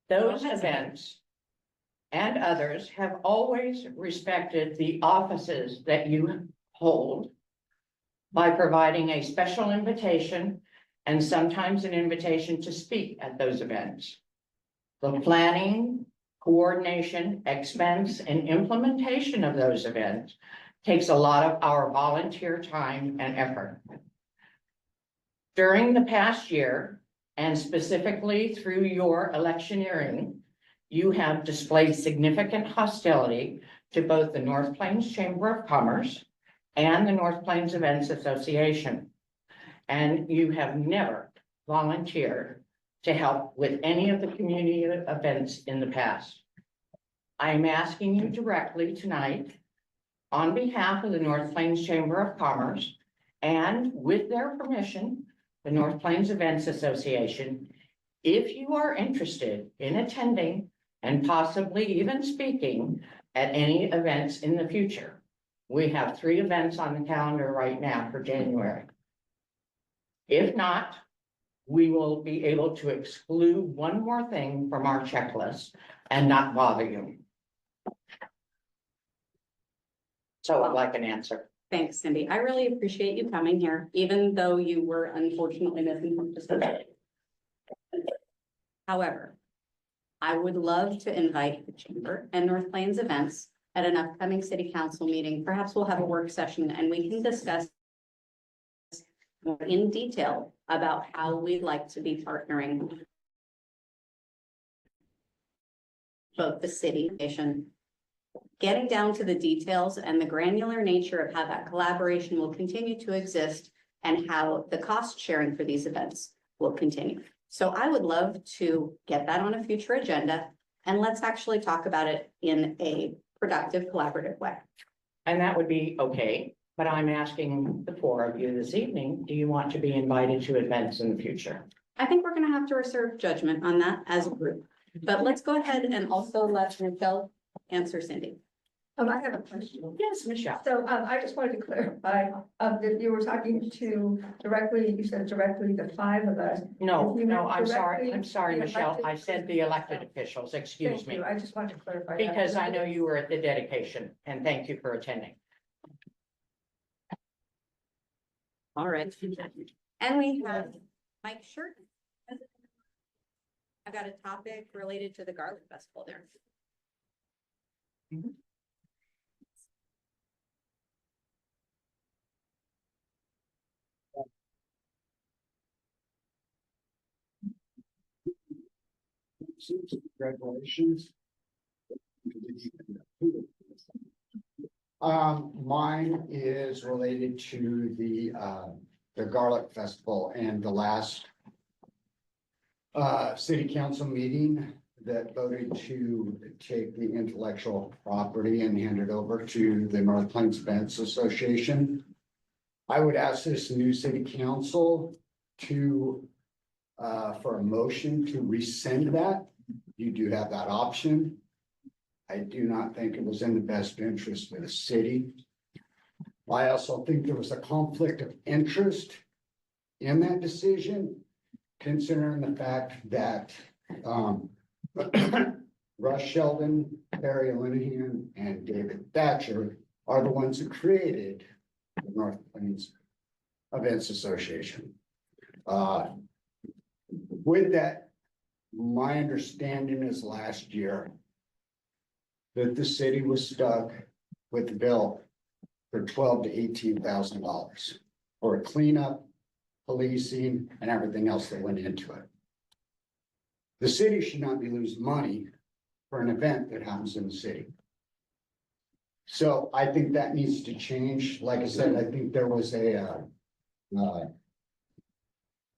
S18: Those events and others have always respected the offices that you hold by providing a special invitation and sometimes an invitation to speak at those events. The planning, coordination, expense, and implementation of those events takes a lot of our volunteer time and effort. During the past year, and specifically through your electioneering, you have displayed significant hostility to both the North Plains Chamber of Commerce and the North Plains Events Association. And you have never volunteered to help with any of the community events in the past. I am asking you directly tonight, on behalf of the North Plains Chamber of Commerce, and with their permission, the North Plains Events Association, if you are interested in attending and possibly even speaking at any events in the future. We have 3 events on the calendar right now for January. If not, we will be able to exclude one more thing from our checklist and not bother you. So I'd like an answer.
S9: thanks, Cindy. I really appreciate you coming here, even though you were unfortunately missing from just a bit. However, I would love to invite the Chamber and North Plains events at an upcoming city council meeting. Perhaps we'll have a work session and we can discuss more in detail about how we'd like to be partnering both the city nation, getting down to the details and the granular nature of how that collaboration will continue to exist and how the cost sharing for these events will continue. So I would love to get that on a future agenda, and let's actually talk about it in a productive, collaborative way.
S18: And that would be okay, but I'm asking the four of you this evening, do you want to be invited to events in the future?
S9: I think we're gonna have to reserve judgment on that as a group, but let's go ahead and also let Michelle answer Cindy.
S6: I have a question.
S18: Yes, Michelle.
S6: So, I just wanted to clarify, that you were talking to directly, you said directly the five of us.
S18: No,
S6: If you
S18: no,
S6: meant
S18: I'm sorry,
S6: directly
S18: I'm sorry,
S6: the
S18: Michelle,
S6: elected-
S18: I said the elected officials, excuse
S6: Thank
S18: me.
S6: you. I just wanted to clarify. that.
S18: Because I know you were at the dedication, and thank you for attending.
S9: All right. And we have Mike Shirt. I've got a topic related to the Garlic Festival there.
S19: Congratulations. Mine is related to the Garlic Festival and the last city council meeting that voted to take the intellectual property and hand it over to the North Plains Events Association. I would ask this new city council to for a motion to rescind that. You do have that option. I do not think it was in the best interest of the city. I also think there was a conflict of interest in that decision, considering the fact that Russ Sheldon, Barry Linehan, and David Thatcher are the ones who created the North Plains Events Association. With that, my understanding is last year that the city was stuck with the bill for $12,000 to $18,000 for cleanup, policing, and everything else that went into it. The city should not be losing money for an event that happens in the city. So I think that needs to change. Like I said, I think there was a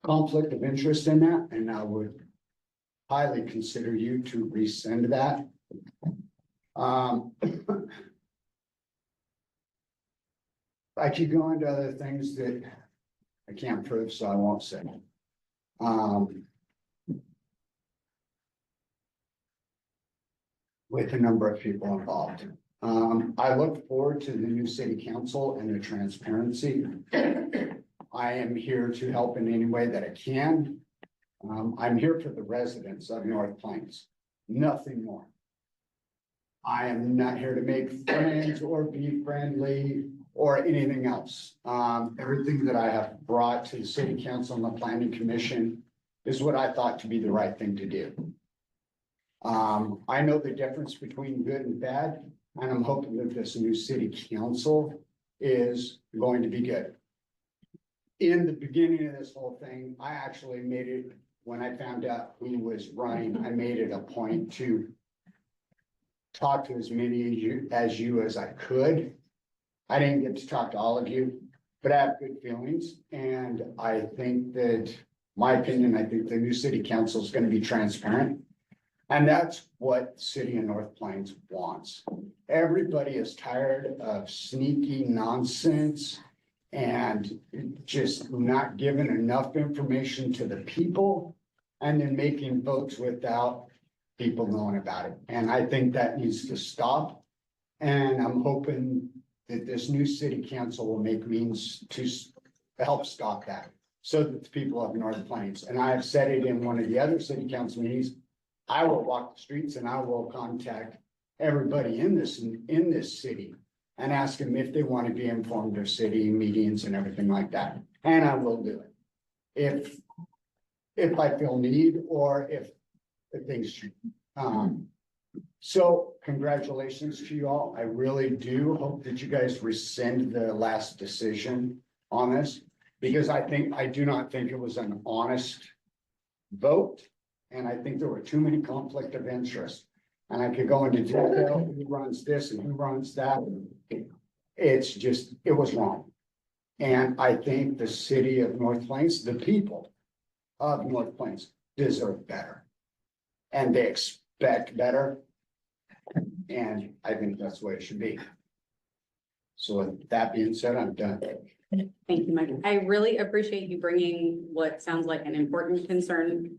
S19: conflict of interest in that, and I would highly consider you to rescind that. I keep going to other things that I can't prove, so I won't say. With a number of people involved. I look forward to the new city council and the transparency. I am here to help in any way that I can. I'm here for the residents of North Plains, nothing more. I am not here to make friends or be friendly or anything else. Everything that I have brought to the city council and the planning commission is what I thought to be the right thing to do. I know the difference between good and bad, and I'm hoping that this new city council is going to be good. In the beginning of this whole thing, I actually made it, when I found out who was running, I made it a point to talk to as many of you as I could. I didn't get to talk to all of you, but I have good feelings. And I think that, my opinion, I think the new city council is going to be transparent. And that's what the city of North Plains wants. Everybody is tired of sneaky nonsense and just not giving enough information to the people and then making votes without people knowing about it. And I think that needs to stop. And I'm hoping that this new city council will make means to help stop that so that the people of North Plains, and I have said it in one of the other city council meetings, I will walk the streets and I will contact everybody in this city and ask them if they want to be informed of city meetings and everything like that. And I will do it. If I feel need or if things change. So congratulations to you all. I really do hope that you guys rescind the last decision on this, because I do not think it was an honest vote. And I think there were too many conflict of interest. And I could go into detail, who runs this and who runs that. It's just, it was wrong. And I think the city of North Plains, the people of North Plains deserve better. And they expect better. And I think that's the way it should be. So with that being said, I'm done.
S9: Thank you, Mike. I really appreciate you bringing what sounds like an important concern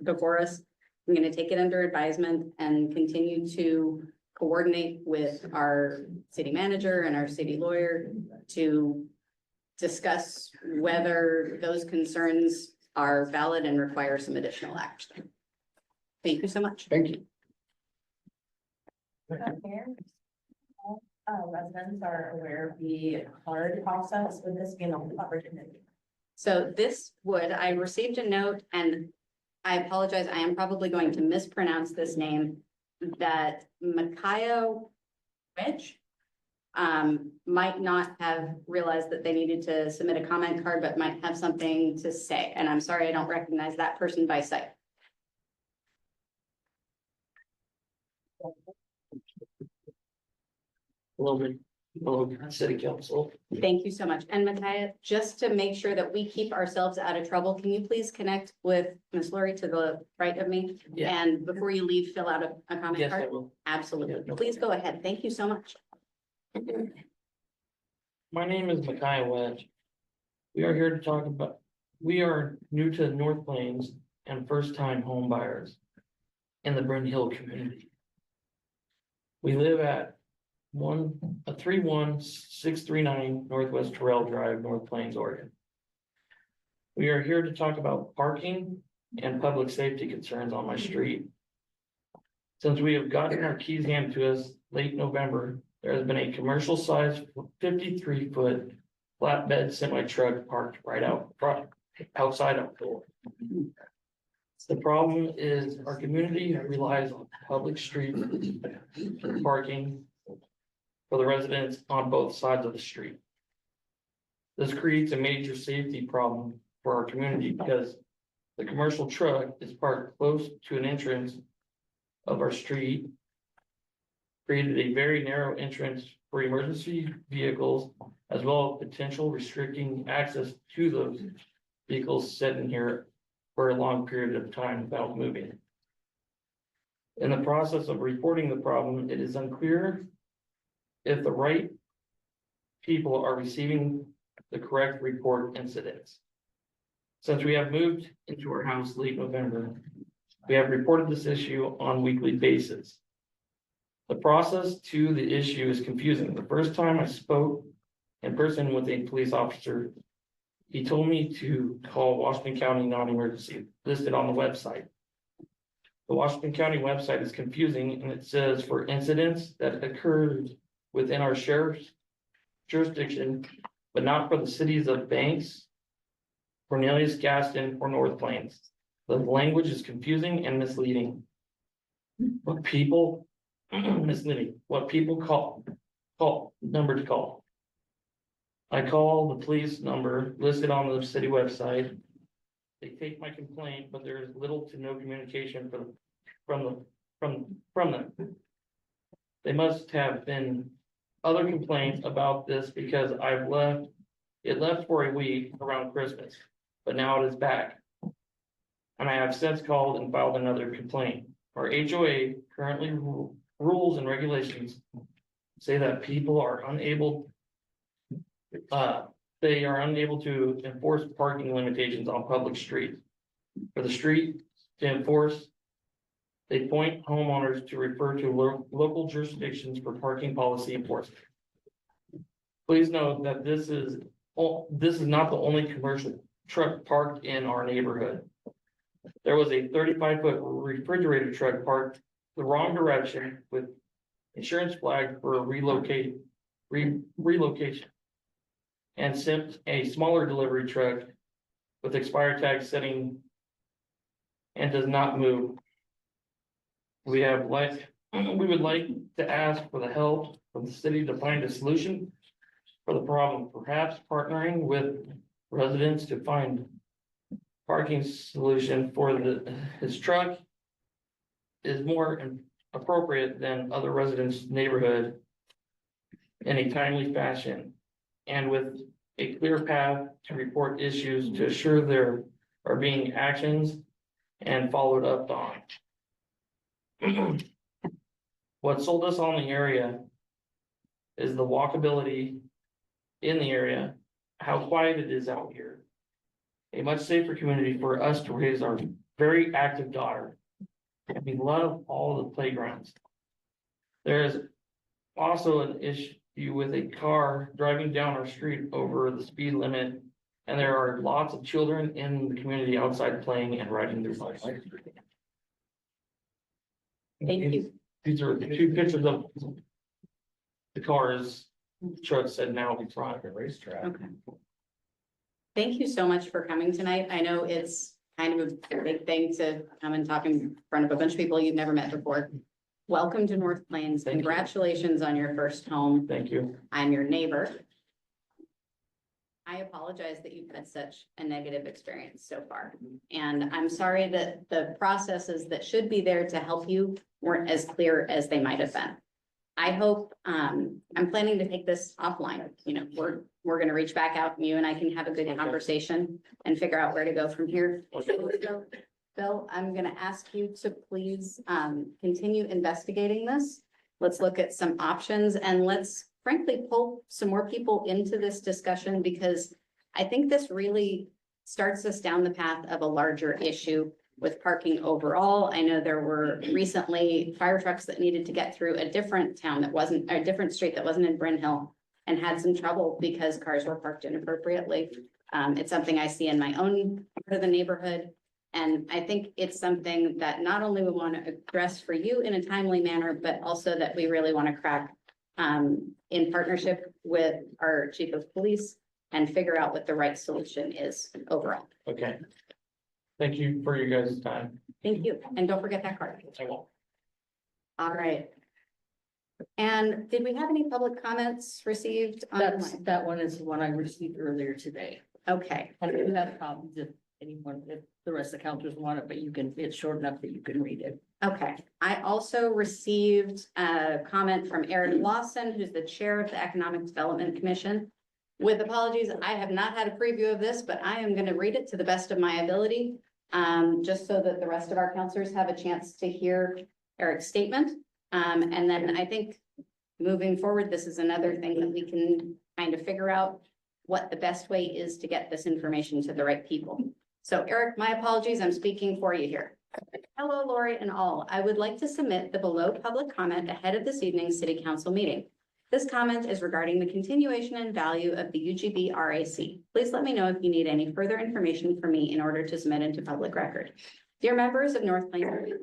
S9: before us. I'm going to take it under advisement and continue to coordinate with our city manager and our city lawyer to discuss whether those concerns are valid and require some additional action. Thank you so much.
S19: Thank you.
S8: Residents are aware of the hard process with this being an opportunity.
S9: So this would, I received a note, and I apologize, I am probably going to mispronounce this name, that Micaiah Wedge might not have realized that they needed to submit a comment card, but might have something to say. And I'm sorry, I don't recognize that person by sight.
S20: Hello, City Council.
S9: Thank you so much. And Micaiah, just to make sure that we keep ourselves out of trouble, can you please connect with Ms. Lori to the right of me?
S20: Yeah.
S9: And before you leave, fill out a comment
S20: Yes,
S9: card?
S20: I will.
S9: Absolutely.
S20: Yeah, no
S9: Please go ahead. Thank you so much.
S20: My name is Micaiah Wedge. We are here to talk about, we are new to North Plains and first-time home buyers in the Bryn Hill community. We live at 31639 Northwest Terrell Drive, North Plains, Oregon. We are here to talk about parking and public safety concerns on my street. Since we have gotten our keys handed to us late November, there has been a commercial sized 53-foot flatbed semi-truck parked right out front, outside our door. The problem is our community relies on public street parking for the residents on both sides of the street. This creates a major safety problem for our community because the commercial truck is parked close to an entrance of our street, created a very narrow entrance for emergency vehicles, as well as potential restricting access to those vehicles sitting here for a long period of time without moving. In the process of reporting the problem, it is unclear if the right people are receiving the correct report incidents. Since we have moved into our house late November, we have reported this issue on a weekly basis. The process to the issue is confusing. The first time I spoke in person with a police officer, he told me to call Washington County non-emergency listed on the website. The Washington County website is confusing and it says for incidents that occurred within our sheriff's jurisdiction, but not for the cities of Banks, Cornelius, Gaston, or North Plains. The language is confusing and misleading. What people call number to call. I call the police number listed on the city website. They take my complaint, but there is little to no communication from them. They must have been other complaints about this because it left for a week around Christmas, but now it is back. And I have since called and filed another complaint. Our HOA currently rules and regulations say that people are unable to enforce parking limitations on public streets. For the street to enforce, they point homeowners to refer to local jurisdictions for parking policy enforcement. Please note that this is not the only commercial truck parked in our neighborhood. There was a 35-foot refrigerator truck parked the wrong direction with insurance flag for relocation. And sent a smaller delivery truck with expired tag sitting and does not move. We would like to ask for the help from the city to find a solution for the problem, perhaps partnering with residents to find parking solution for his truck is more appropriate than other residents' neighborhood in a timely fashion and with a clear path to report issues to assure there are being actions and followed up on. What sold us on the area is the walkability in the area, how quiet it is out here. A much safer community for us to raise our very active daughter. And we love all the playgrounds. There is also an issue with a car driving down our street over the speed limit. And there are lots of children in the community outside playing and riding their bikes.
S9: Thank you.
S20: These are the two pictures of the cars, truck said now we try a racetrack.
S9: Okay. Thank you so much for coming tonight. I know it's kind of a big thing to come and talk in front of a bunch of people you've never met before. Welcome to North Plains. Congratulations on your first home.
S20: Thank you.
S9: I'm your neighbor. I apologize that you've had such a negative experience so far. And I'm sorry that the processes that should be there to help you weren't as clear as they might have been. I hope, I'm planning to take this offline. You know, we're gonna reach back out and you and I can have a good conversation and figure out where to go from here. Bill, I'm gonna ask you to please, continue investigating this. Let's look at some options and let's frankly pull some more people into this discussion because I think this really starts us down the path of a larger issue with parking overall. I know there were recently fire trucks that needed to get through a different town that wasn't, a different street that wasn't in Bryn Hill and had some trouble because cars were parked inappropriately. It's something I see in my own part of the neighborhood. And I think it's something that not only we want to address for you in a timely manner, but also that we really want to crack in partnership with our chief of police and figure out what the right solution is overall.
S20: Okay. Thank you for your guys' time.
S9: Thank you. And don't forget that card.
S20: I won't.
S9: All right. And did we have any public comments received?
S2: That one is the one I received earlier today.
S9: Okay.
S2: And I do have copies if anyone, if the rest of the counters want it, but you can, it's short enough that you can read it.
S9: Okay. I also received a comment from Eric Lawson, who's the chair of the Economic Development Commission. With apologies, I have not had a preview of this, but I am going to read it to the best of my ability, just so that the rest of our counselors have a chance to hear Eric's statement. And then I think moving forward, this is another thing that we can kind of figure out what the best way is to get this information to the right people. So Eric, my apologies, I'm speaking for you here. Hello, Lori and all. I would like to submit the below public comment ahead of this evening's city council meeting. This comment is regarding the continuation and value of the UGB RAC. Please let me know if you need any further information from me in order to submit into public record. Dear members of North Plains,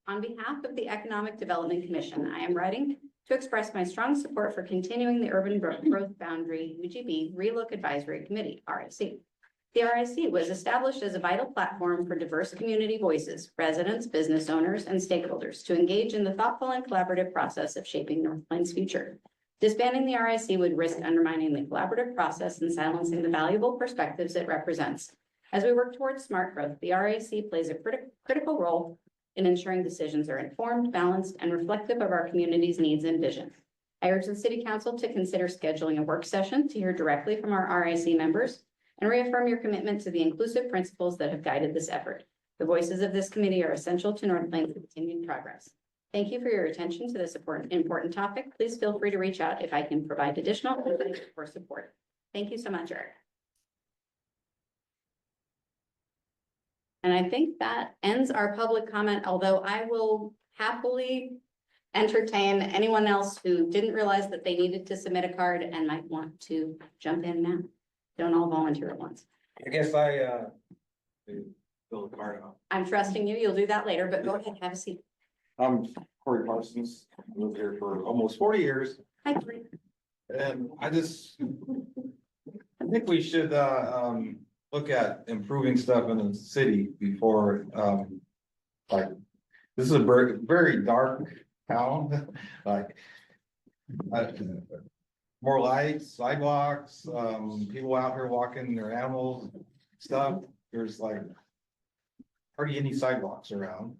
S9: on behalf of the Economic Development Commission, I am writing to express my strong support for continuing the Urban Growth Boundary UGB Relook Advisory Committee, RAC. The RIC was established as a vital platform for diverse community voices, residents, business owners, and stakeholders to engage in the thoughtful and collaborative process of shaping North Plains' future. Disbanding the RIC would risk undermining the collaborative process and silencing the valuable perspectives it represents. As we work towards smart growth, the RIC plays a critical role in ensuring decisions are informed, balanced, and reflective of our community's needs and vision. I urge the City Council to consider scheduling a work session to hear directly from our RIC members and reaffirm your commitment to the inclusive principles that have guided this effort. The voices of this committee are essential to North Plains' continued progress. Thank you for your attention to this important topic. Please feel free to reach out if I can provide additional insight or support. Thank you so much, Eric. And I think that ends our public comment, although I will happily entertain anyone else who didn't realize that they needed to submit a card and might want to jump in now. Don't all volunteer at once.
S21: I guess I fill the card out.
S9: I'm trusting you. You'll do that later, but go ahead, have a seat.
S21: I'm Corey Parsons, lived here for almost 40 years.
S9: Hi, Corey.
S21: And I think we should look at improving stuff in the city before like this is a very, very dark town. Like more lights, sidewalks, people out here walking their animals, stuff. There's like hardly any sidewalks around.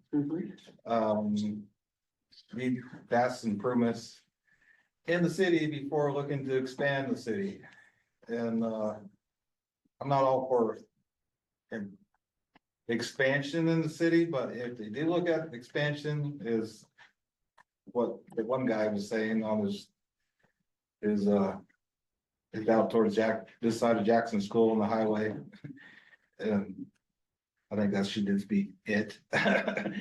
S21: Need vast improvements in the city before looking to expand the city. and, I'm not all for expansion in the city, but if they do look at expansion is what the one guy was saying on is out towards this side of Jackson School on the highway. And I think that should just be it. And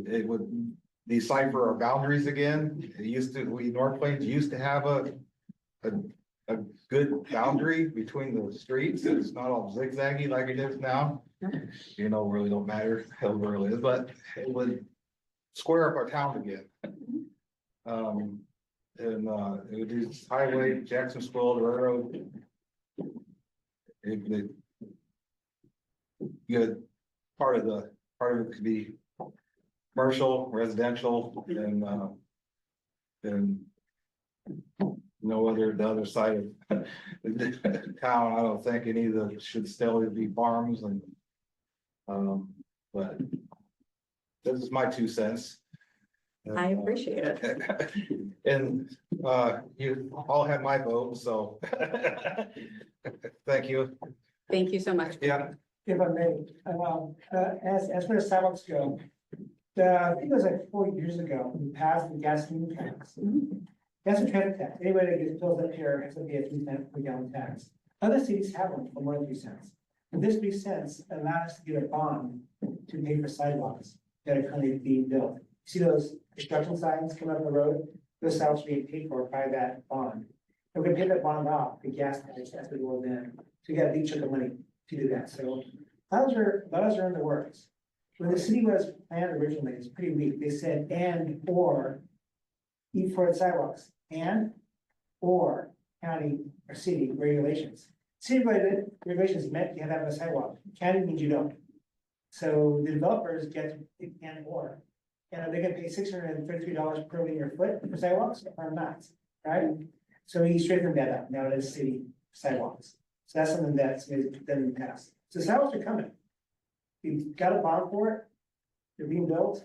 S21: it would decipher our boundaries again. North Plains used to have a good boundary between the streets. It's not all zigzaggy like it is now. Really don't matter how rural it is, but it would square up our town again. And it would do highway, Jackson School, the railroad. Good part of it could be commercial, residential, and the other side of the town. I don't think any of them should still be farms and but this is my 2 cents.
S9: I appreciate it.
S21: And you all had my vote, so thank you.
S9: Thank you so much.
S21: Yeah.
S11: If I may, as for the sidewalks go, I think it was like 4 years ago, we passed the gasoline tax. That's a traffic tax. Anybody that gets filled up here has to pay a 3 cent per gallon tax. Other cities have one for more than 3 cents. And this 3 cents allows us to get a bond to pay for sidewalks that are currently being built. See those construction signs coming up the road? Those sidewalks are being paid for by that bond. And we're gonna pay that bond off, the gas tax as we go in. So you got a big chunk of money to do that. So those are in the works. When the city was planned originally, it's pretty weak. They said and or eat for the sidewalks and or county or city regulations. City regulations meant you have to have a sidewalk. County means you don't. So the developers get and or. And are they gonna pay $633 per linear foot for sidewalks or not? Right? So he straightened that up. Now it is city sidewalks. So that's something that's been passed. So sidewalks are coming. You've got a bond for it. They're being built,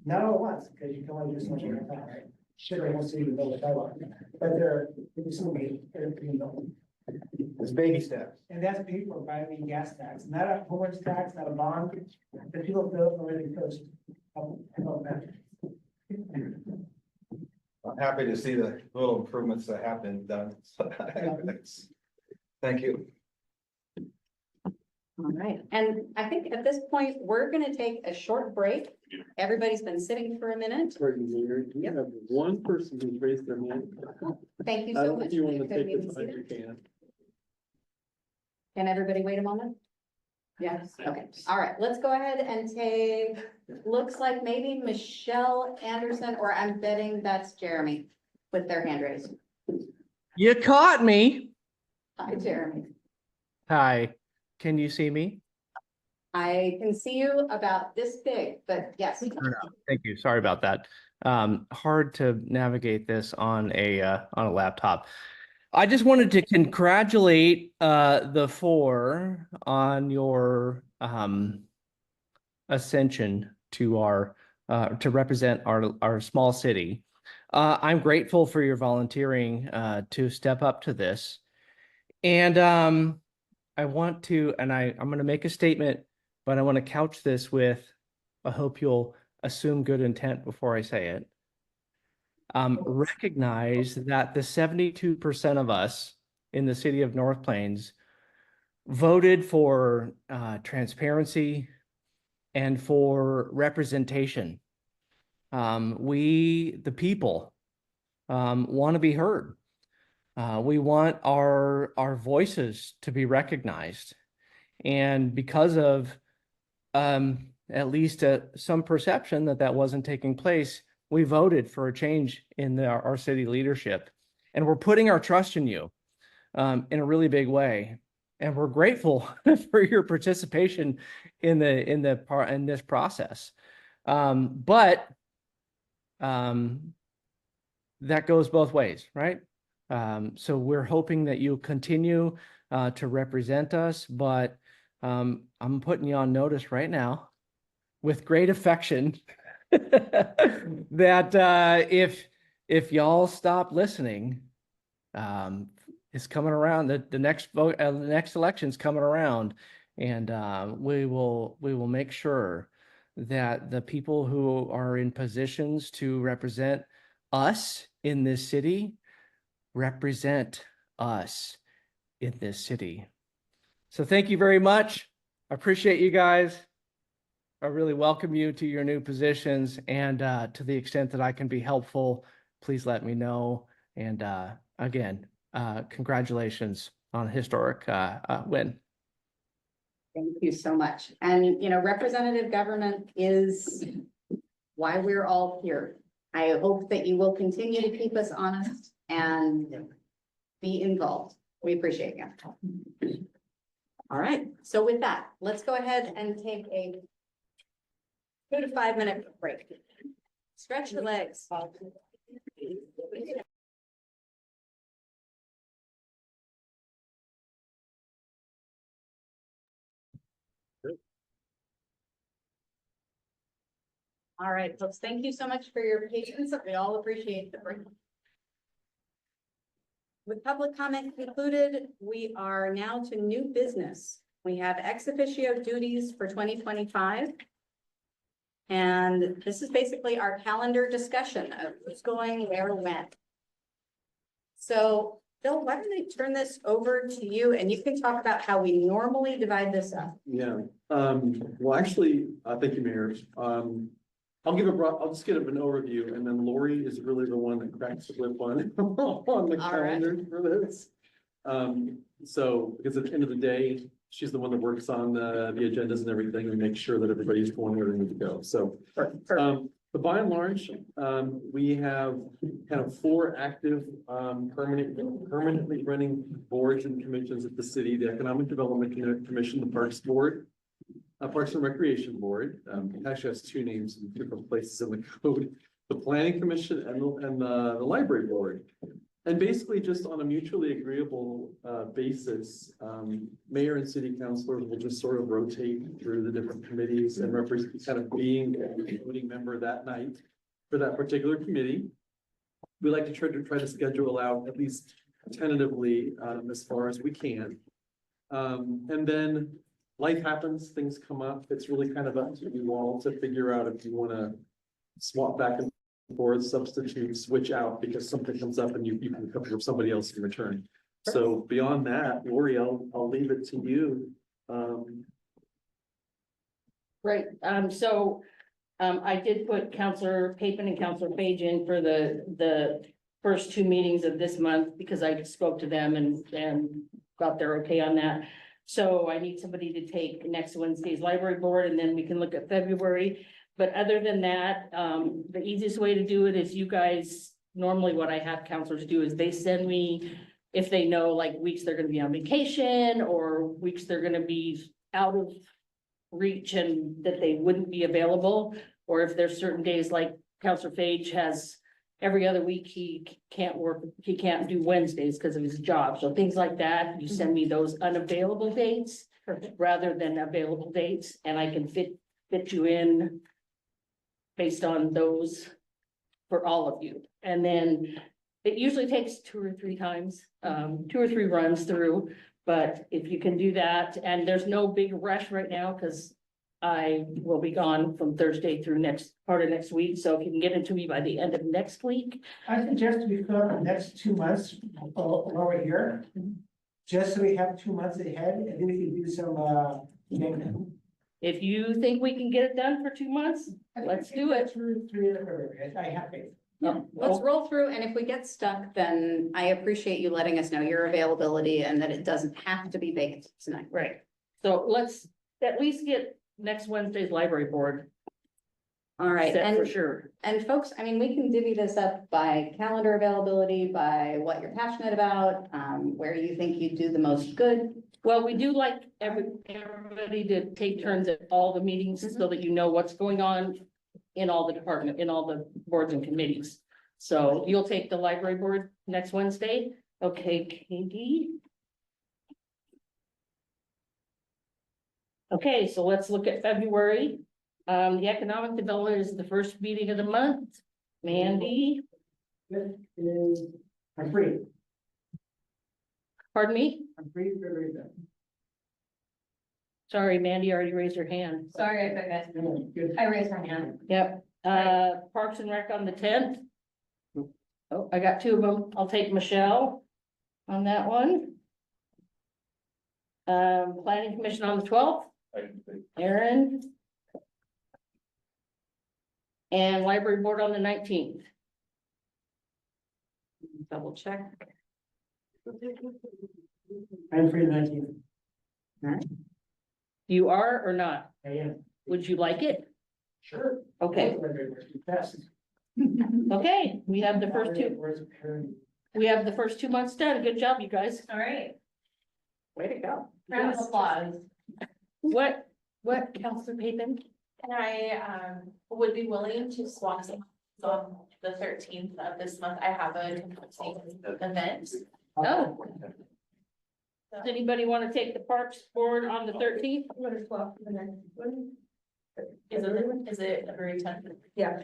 S11: not all at once, because you can only do so much at a time, right? Sure, they won't see you build a sidewalk, but they're being built.
S19: It's baby steps.
S11: And that's paid for by the gas tax, not a homeowner's tax, not a bond. The people build for the coast.
S21: I'm happy to see the little improvements that have been done. Thank you.
S9: All right, and I think at this point, we're gonna take a short break. Everybody's been sitting for a minute.
S5: We have one person who's raised their hand.
S9: Thank you
S5: I
S9: so
S5: don't
S9: much.
S5: think you want to
S9: Couldn't
S5: take
S9: even
S5: the
S9: see
S5: time you
S9: that.
S5: can.
S9: Can everybody wait a moment? Yes, okay, all right, let's go ahead and take, looks like maybe Michelle Anderson, or I'm betting that's Jeremy with their hand raised.
S22: You caught me.
S9: Hi, Jeremy.
S22: Hi, can you see me?
S9: I can see you about this big, but yes.
S22: Thank you. Sorry about that. Hard to navigate this on a laptop. I just wanted to congratulate the four on your ascension to our to represent our small city. I'm grateful for your volunteering to step up to this. And I want to, and I'm going to make a statement, but I want to couch this with, I hope you'll assume good intent before I say it. Recognize that the 72% of us in the city of North Plains voted for transparency and for representation. We, the people, want to be heard. We want our voices to be recognized. And because of at least some perception that wasn't taking place, we voted for a change in our city leadership. And we're putting our trust in you in a really big way. And we're grateful for your participation in this process. But that goes both ways, right? So we're hoping that you continue to represent us, but I'm putting you on notice right now with great affection that if y'all stop listening, is coming around. The next vote, the next election's coming around. And we will make sure that the people who are in positions to represent us in this city represent us in this city. So thank you very much. I appreciate you guys. I really welcome you to your new positions, and to the extent that I can be helpful, please let me know. And again, congratulations on a historic win.
S9: Thank you so much. And, you know, representative government is why we're all here. I hope that you will continue to keep us honest and be involved. We appreciate you. All right, so with that, let's go ahead and take a 2 to 5 minute break. Stretch your legs. All right, folks, thank you so much for your patience. We all appreciate the break. With public comment concluded, we are now to new business. We have ex officio duties for 2025. And this is basically our calendar discussion of who's going where, when. So Bill, why don't I turn this over to you and you can talk about how we normally divide this up.
S5: Yeah, well, actually, thank you, Mayor. I'll just give an overview, and then Lori is really the one that cracks the whip on the calendar for this. So, because at the end of the day, she's the one that works on the agendas and everything, and makes sure that everybody's going where they need to go. So, but by and large, we have kind of 4 active, permanently running boards and commissions at the city: the Economic Development Commission, the Parks Board, Parks and Recreation Board. It actually has 2 names in different places in the code: the Planning Commission and the Library Board. And basically, just on a mutually agreeable basis, mayor and city councilors will just sort of rotate through the different committees and represent, kind of being a voting member that night for that particular committee. We like to try to schedule out at least tentatively as far as we can. And then life happens, things come up. It's really kind of up to you all to figure out if you want to swap back and forth, substitute, switch out because something comes up and you can come with somebody else in return. So beyond that, Lori, I'll leave it to you.
S2: Right, I did put Counselor Papen and Counselor Page in for the first 2 meetings of this month because I spoke to them and got their okay on that. So I need somebody to take next Wednesday's library board, and then we can look at February. But other than that, the easiest way to do it is you guys, normally what I have counselors do is they send me, if they know like weeks they're gonna be on vacation or weeks they're gonna be out of reach and that they wouldn't be available. Or if there's certain days like Counselor Page has every other week, he can't work, he can't do Wednesdays because of his job. So things like that, you send me those unavailable dates rather than available dates, and I can fit you in based on those for all of you. And then it usually takes 2 or 3 times, 2 or 3 runs through. But if you can do that, and there's no big rush right now because I will be gone from Thursday through next week. So if you can get it to me by the end of next week.
S11: I suggest we fill the next 2 months over here, just so we have 2 months ahead, and then we can do some,
S2: If you think we can get it done for 2 months, let's do it.
S11: Through 3 of February, I have faith.
S9: Yeah, let's roll through, and if we get stuck, then I appreciate you letting us know your availability and that it doesn't have to be baked tonight.
S2: Right. So let's at least get next Wednesday's library board.
S9: All right,
S2: set for
S9: and
S2: sure.
S9: And folks, I mean, we can divvy this up by calendar availability, by what you're passionate about, where you think you do the most good.
S2: Well, we do like everybody to take turns at all the meetings so that you know what's going on in all the boards and committees. So you'll take the library board next Wednesday. Okay, Katie. Okay, so let's look at February. The economic development is the first meeting of the month. Mandy.
S11: I'm free.
S2: Pardon me?
S11: I'm free to read that.
S2: Sorry, Mandy already raised her hand.
S8: Sorry, I forgot. I raised my hand.
S2: Yep, Parks and Rec on the tenth. Oh, I got two of them. I'll take Michelle on that one. Planning Commission on the twelfth, Aaron. And Library Board on the 19th.
S9: Double check.
S11: I'm free the 19th.
S2: You are or not?
S11: I am.
S2: Would you like it?
S11: Sure.
S2: Okay, okay, we have the first 2 months done. Good job, you guys.
S8: All right,
S2: Way to go.
S8: round of applause.
S2: What, Counselor Payton?
S3: And I would be willing to swap some on the 13th of this month. I have a event.
S2: Oh. Does anybody want to take the Parks Board on the 13th?
S6: I'm gonna swap the next one.
S3: Is it February 10th?
S6: Yeah.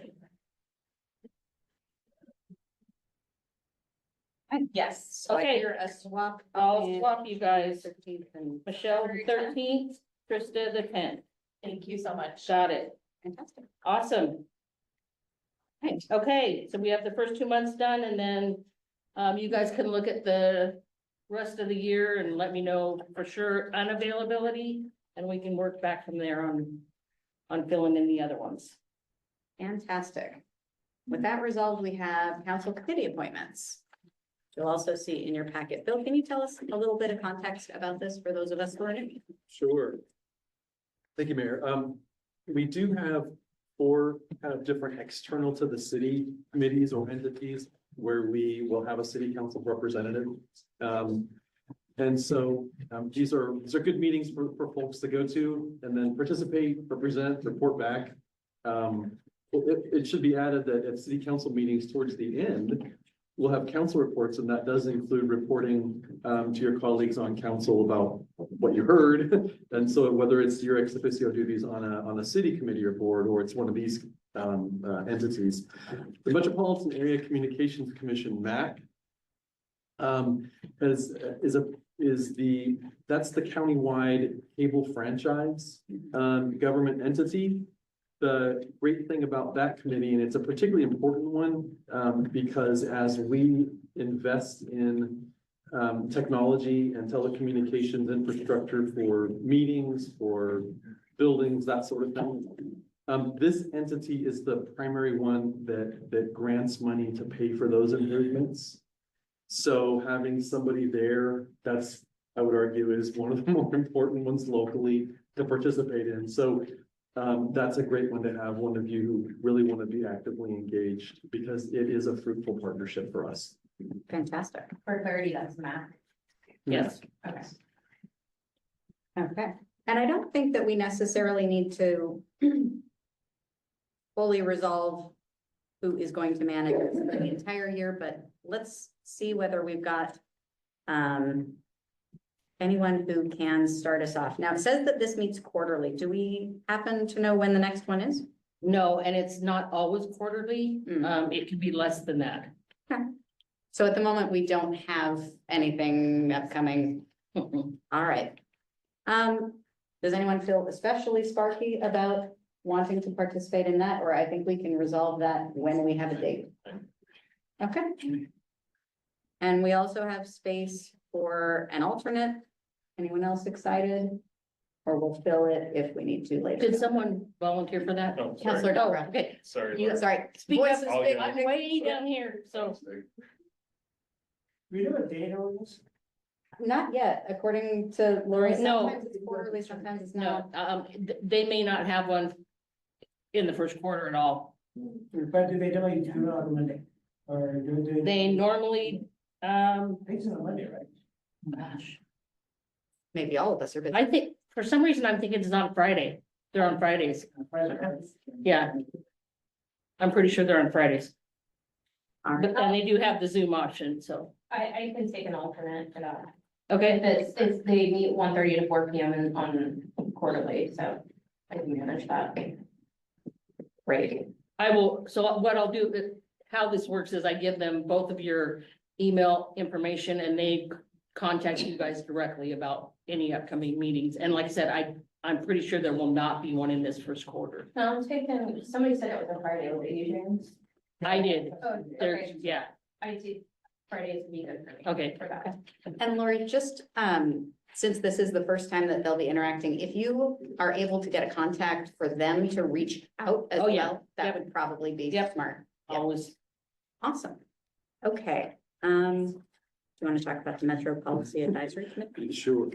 S3: Yes.
S9: So I
S2: Okay.
S9: hear a swap.
S2: I'll
S9: in
S2: swap you guys.
S9: 13th and
S2: Michelle, the 13th, Krista, the 10th.
S3: Thank you so much.
S2: Got it.
S9: fantastic.
S2: Awesome. Okay, so we have the first 2 months done and then you guys can look at the rest of the year and let me know for sure unavailability and we can work back from there on filling in the other ones.
S9: Fantastic. With that resolved, we have council committee appointments. You'll also see in your packet. Bill, can you tell us a little bit of context about this for those of us who are new?
S5: Sure. Thank you, Mayor. We do have 4 kind of different external to the city committees or entities where we will have a city council representative. And so these are good meetings for folks to go to and then participate, represent, report back. It should be added that at city council meetings towards the end, we'll have council reports, and that does include reporting to your colleagues on council about what you heard. And so whether it's your ex officio duties on a city committee or board, or it's one of these entities. The Metropolitan Area Communications Commission, MAC, that's the countywide cable franchise government entity. The great thing about that committee, and it's a particularly important one, because as we invest in technology and telecommunications infrastructure for meetings, for buildings, that sort of thing. This entity is the primary one that grants money to pay for those improvements. So having somebody there, that's, I would argue, is one of the more important ones locally to participate in. So that's a great one to have one of you who really want to be actively engaged, because it is a fruitful partnership for us.
S9: Fantastic.
S8: For clarity, that's Matt.
S2: Yes.
S8: Okay.
S9: Okay, and I don't think that we necessarily need to fully resolve who is going to manage it for the entire year, but let's see whether we've got anyone who can start us off. Now, it says that this meets quarterly. Do we happen to know when the next one is?
S2: No, and it's not always quarterly. It could be less than that.
S9: Okay. So at the moment, we don't have anything upcoming. All right. Does anyone feel especially sparky about wanting to participate in that? Or I think we can resolve that when we have a date. Okay. And we also have space for an alternate. Anyone else excited? Or we'll fill it if we need to later.
S2: Did someone volunteer for that?
S9: Oh, sorry. Counselor Dobra.
S2: Okay.
S10: Sorry.
S9: You, sorry.
S2: Speak
S9: Voice
S2: up,
S9: is
S2: speak.
S9: big.
S2: I'm way down here, so.
S11: We do a date on this?
S9: Not yet, according to Lori.
S2: No.
S9: Sometimes it's quarterly, sometimes it's
S2: No,
S9: not.
S2: they may not have one in the first quarter at all.
S11: But do they normally do it on Monday? Or do
S2: They normally,
S11: I think it's on Monday, right?
S2: gosh,
S9: Maybe all of us are busy.
S2: I think, for some reason, I'm thinking it's on Friday. They're on Fridays.
S11: Friday.
S2: Yeah. I'm pretty sure they're on Fridays.
S9: All
S2: But
S9: right.
S2: then they do have the Zoom option, so,
S8: I can take an alternate for that.
S2: okay.
S8: It's they meet 1:30 to 4 p.m. on quarterly, so I can manage that. Great.
S2: I will, so what I'll do, how this works is I give them both of your email information and they contact you guys directly about any upcoming meetings. And like I said, I'm pretty sure there will not be one in this first quarter.
S8: No, I'm taking, somebody said it was a Friday, will you, James?
S2: I did.
S8: Oh,
S2: There's,
S8: okay.
S2: yeah,
S8: I did, Fridays would be good for me.
S2: okay.
S8: For that.
S9: And Lori, just, since this is the first time that they'll be interacting, if you are able to get a contact for them to reach out as
S2: Oh, yeah.
S9: well, that would probably be
S2: Yep.
S9: smart. Yep.
S2: Always.
S9: Awesome. Okay, do you want to talk about the Metro Policy Advisory Committee?
S5: Sure,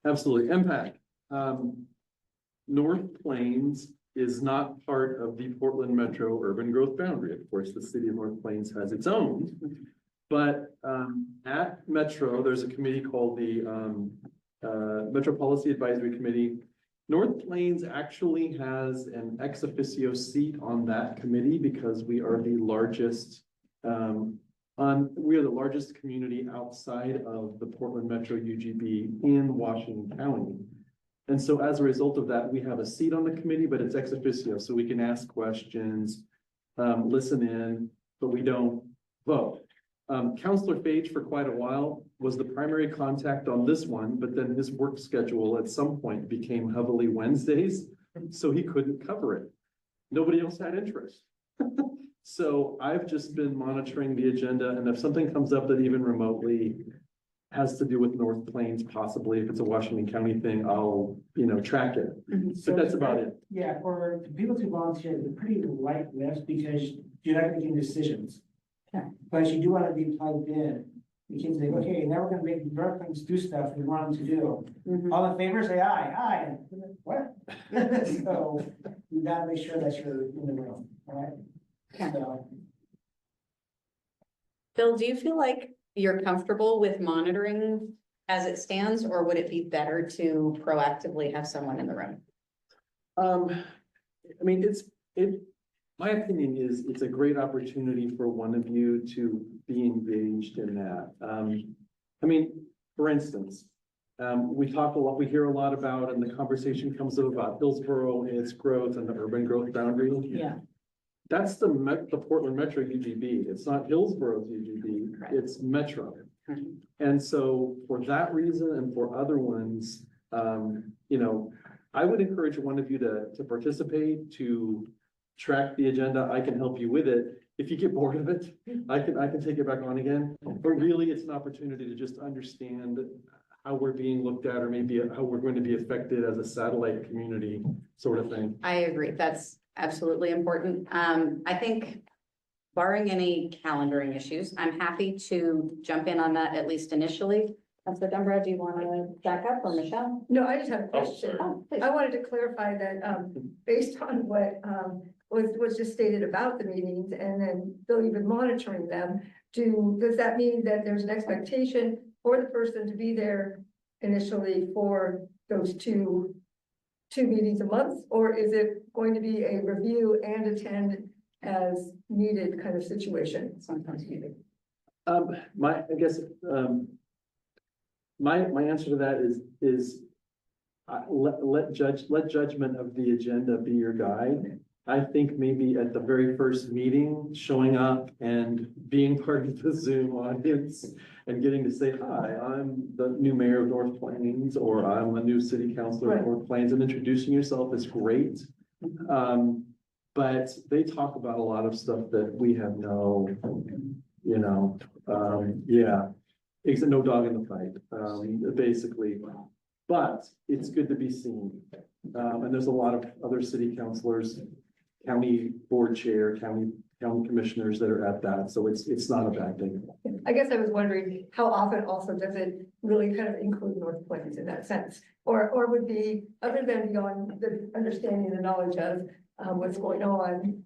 S5: absolutely. Impact. North Plains is not part of the Portland Metro urban growth boundary. Of course, the city of North Plains has its own. But at Metro, there's a committee called the Metro Policy Advisory Committee. North Plains actually has an ex officio seat on that committee because we are the largest we are the largest community outside of the Portland Metro UGB in Washington County. And so as a result of that, we have a seat on the committee, but it's ex officio, so we can ask questions, listen in, but we don't vote. Counselor Page for quite a while was the primary contact on this one, but then his work schedule at some point became heavily Wednesdays, so he couldn't cover it. Nobody else had interest. So I've just been monitoring the agenda, and if something comes up that even remotely has to do with North Plains, possibly if it's a Washington County thing, I'll, track it. But that's about it.
S11: Yeah, for the people to volunteer, it's a pretty light lift because you're not making decisions. But you do want to be plugged in. You can say, okay, now we're gonna make North Plains do stuff we want them to do. All in favor, say aye, aye. What? So you gotta make sure that you're in the room, all right? So,
S9: Bill, do you feel like you're comfortable with monitoring as it stands, or would it be better to proactively have someone in the room?
S5: I mean, my opinion is it's a great opportunity for one of you to be engaged in that. I mean, for instance, we hear a lot about, and the conversation comes up about Hillsborough and its growth and the urban growth boundary.
S2: Yeah.
S5: That's the Portland Metro UGB. It's not Hillsborough's UGB, it's Metro. And so for that reason and for other ones, I would encourage one of you to participate, to track the agenda. I can help you with it. If you get bored of it, I can take it back on again. But really, it's an opportunity to just understand how we're being looked at, or maybe how we're going to be affected as a satellite community sort of thing.
S9: I agree. That's absolutely important. I think barring any calendaring issues, I'm happy to jump in on that at least initially. Councilor Dumbrau, do you want to back up, or Michelle?
S6: No, I just have a question.
S9: Oh, please.
S6: I wanted to clarify that, based on what, was just stated about the meetings, and then Bill, you've been monitoring them. Does that mean that there's an expectation for the person to be there initially for those two meetings a month? Or is it going to be a review and attend as needed kind of situation?
S9: Sometimes needed.
S5: My answer to that is let judgment of the agenda be your guide. I think maybe at the very first meeting, showing up and being part of the Zoom audience and getting to say, hi, I'm the new mayor of North Plains, or I'm a new city councilor of North Plains, and introducing yourself is great. But they talk about a lot of stuff that we have no dog in the fight, basically. But it's good to be seen. And there's a lot of other city councilors, county board chair, county commissioners that are at that. So it's not a bad thing.
S6: I guess I was wondering how often also does it really kind of include North Plains in that sense? Or would be, other than beyond the understanding, the knowledge of what's going on,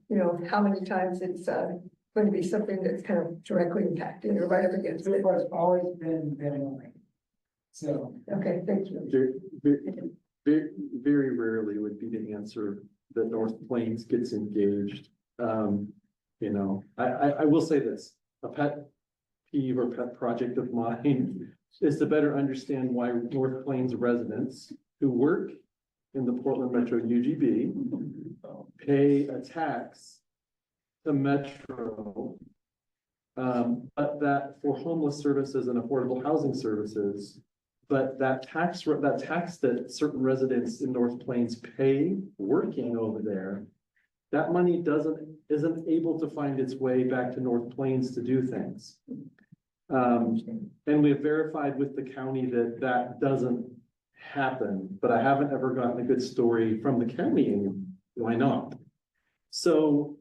S6: how many times it's going to be something that's kind of directly impacting or right up against it?
S11: so far, it's always been only. So.
S6: Okay, thank you.
S5: Very rarely would be the answer that North Plains gets engaged. I will say this, a pet peeve or pet project of mine is to better understand why North Plains residents who work in the Portland Metro UGB pay a tax to Metro But that for homeless services and affordable housing services, but that tax that certain residents in North Plains pay working over there, that money isn't able to find its way back to North Plains to do things. And we have verified with the county that that doesn't happen, but I haven't ever gotten a good story from the county, and why not? So,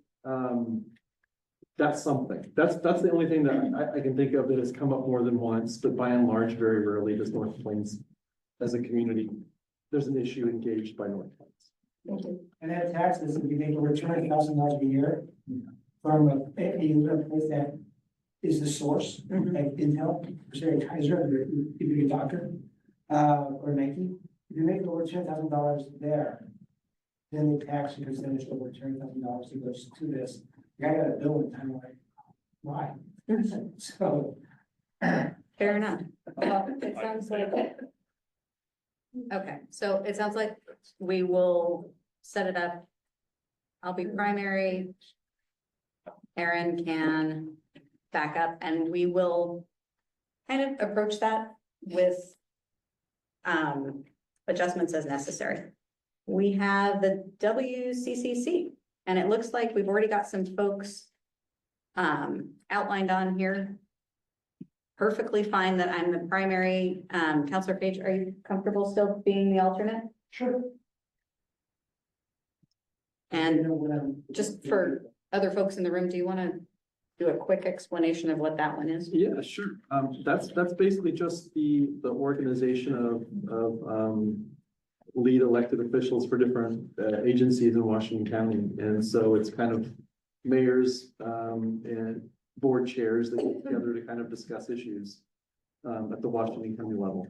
S5: that's something. That's the only thing that I can think of that has come up more than once, but by and large, very rarely does North Plains as a community, there's an issue engaged by North Plains.
S11: And that taxes, if you make over $200,000 a year from a place that is the source, like Intel, or Kaiser, if you're a doctor, or Nike, if you make over $10,000 there, then they tax you percentage over $10,000 that goes to this. I got a bill in time, like, why? So.
S9: Fair enough. Well, it sounds like. Okay, so it sounds like we will set it up. I'll be primary. Aaron can back up, and we will kind of approach that with adjustments as necessary. We have the WCCC, and it looks like we've already got some folks outlined on here. Perfectly fine that I'm the primary. Counselor Page, are you comfortable still being the alternate?
S11: Sure.
S9: And just for other folks in the room, do you want to do a quick explanation of what that one is?
S5: Yeah, sure. That's basically just the organization of lead elected officials for different agencies in Washington County. And so it's kind of mayors and board chairs that get together to kind of discuss issues at the Washington County level.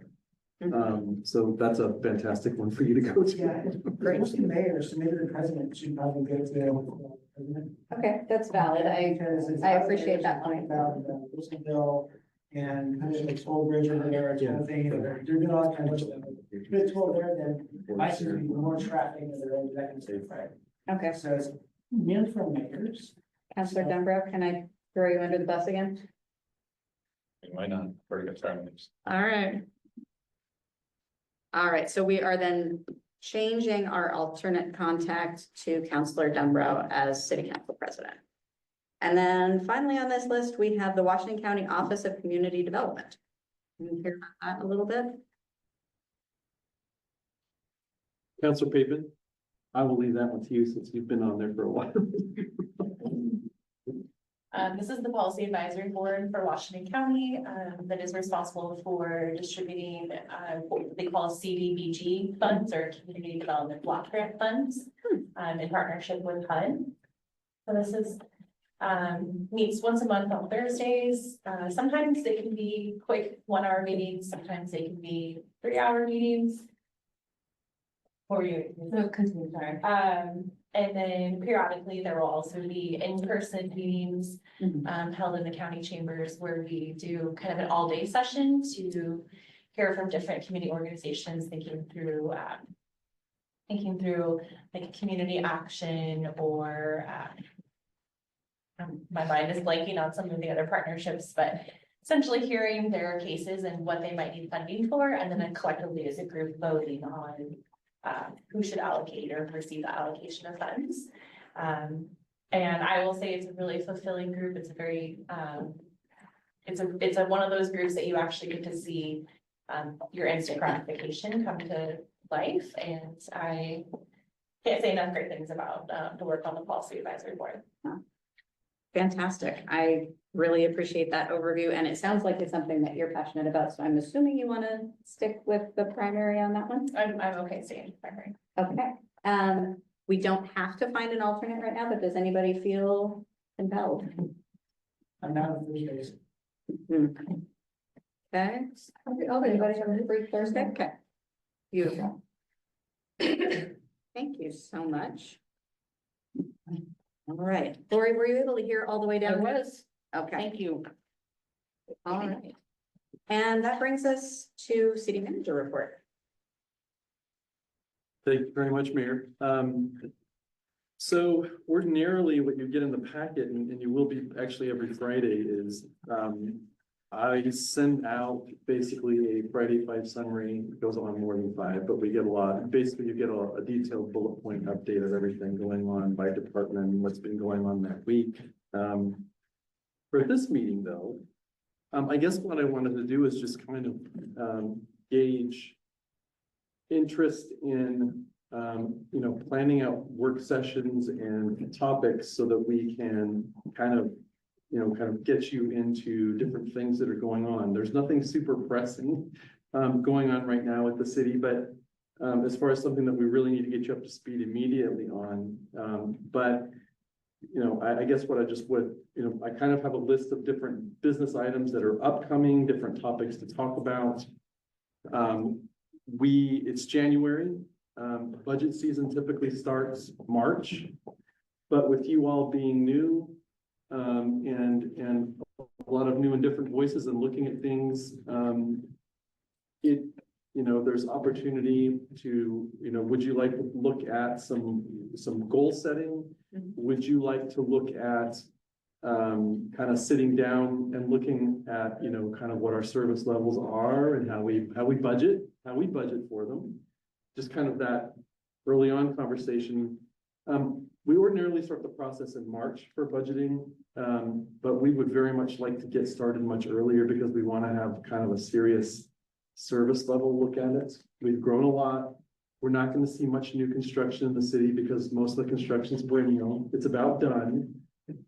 S5: So that's a fantastic one for you to go to.
S11: Yeah, great. Most of the mayors, so maybe the president should probably go to the president.
S9: Okay, that's valid. I appreciate that point.
S11: About the Wilson bill and kind of like Toll Bridge over there, and kind of thing, they're doing all kinds of stuff. If it's toll there, then I see more traffic and they're that kind of stuff, right?
S9: Okay.
S11: So it's mainly for mayors.
S9: Counselor Dumbrow, can I throw you under the bus again?
S10: Why not? Very good time.
S9: All right. All right, so we are then changing our alternate contact to Counselor Dumbrow as City Council President. And then finally on this list, we have the Washington County Office of Community Development. Can you hear about that a little bit?
S5: Councilor Pittman, I will leave that one to you since you've been on there for a while.
S3: This is the Policy Advisory Board for Washington County, that is responsible for distributing, what they call CDBG funds or Community Development Block Grant funds, in partnership with HUD. So this is, meets once a month on Thursdays. Sometimes they can be quick 1-hour meetings, sometimes they can be 3-hour meetings. For you.
S8: No, continue, sorry.
S3: And then periodically, there will also be in-person meetings held in the county chambers where we do kind of an all-day session to hear from different community organizations, thinking through like community action or my mind is blanking on some of the other partnerships, but essentially hearing their cases and what they might need funding for, and then collectively as a group voting on who should allocate or receive the allocation of funds. And I will say it's a really fulfilling group. It's a very, it's one of those groups that you actually get to see your instant gratification come to life. And I can't say enough great things about the work on the Policy Advisory Board.
S9: Fantastic. I really appreciate that overview, and it sounds like it's something that you're passionate about, so I'm assuming you want to stick with the primary on that one?
S3: I'm okay staying primary.
S9: Okay. We don't have to find an alternate right now, but does anybody feel compelled?
S11: I'm not on Thursdays.
S9: Okay. Anybody have a free Thursday? Okay. Beautiful. Thank you so much. All right, Lori, were you able to hear all the way down?
S8: I was.
S9: Okay.
S8: Thank you.
S9: All right. And that brings us to city manager report.
S5: Thank you very much, Mayor. So ordinarily, what you get in the packet, and you will be actually every Friday, is I send out basically a Friday 5 summary. It goes on more than 5, but we get a lot. Basically, you get a detailed bullet point update of everything going on by department and what's been going on that week. For this meeting, though, I guess what I wanted to do is just kind of gauge interest in planning out work sessions and topics so that we can kind of get you into different things that are going on. There's nothing super pressing going on right now at the city, but as far as something that we really need to get you up to speed immediately on. I guess what I just would, I kind of have a list of different business items that are upcoming, different topics to talk about. It's January. Budget season typically starts March, but with you all being new, and a lot of new and different voices and looking at things, there's opportunity to, would you like to look at some goal setting? Would you like to look at kind of sitting down and looking at, kind of what our service levels are and how we budget for them? Just kind of that early on conversation. We ordinarily start the process in March for budgeting, but we would very much like to get started much earlier because we want to have kind of a serious service level look at it. We've grown a lot. We're not going to see much new construction in the city because most of the construction is brand new. It's about done.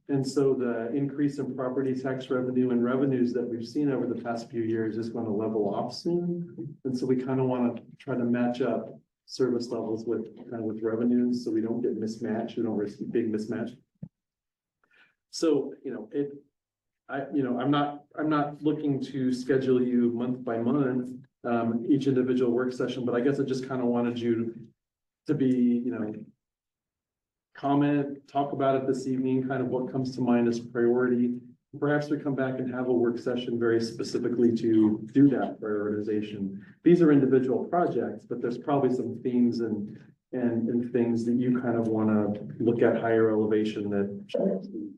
S5: And so the increase in property tax revenue and revenues that we've seen over the past few years is going to level off soon. And so we kind of want to try to match up service levels with revenues so we don't get mismatched. We don't risk big mismatch. So, I'm not looking to schedule you month by month, each individual work session, but I guess I just kind of wanted you to be, comment, talk about it this evening, kind of what comes to mind as priority. Perhaps we come back and have a work session very specifically to do that prioritization. These are individual projects, but there's probably some themes and things that you kind of want to look at higher elevation that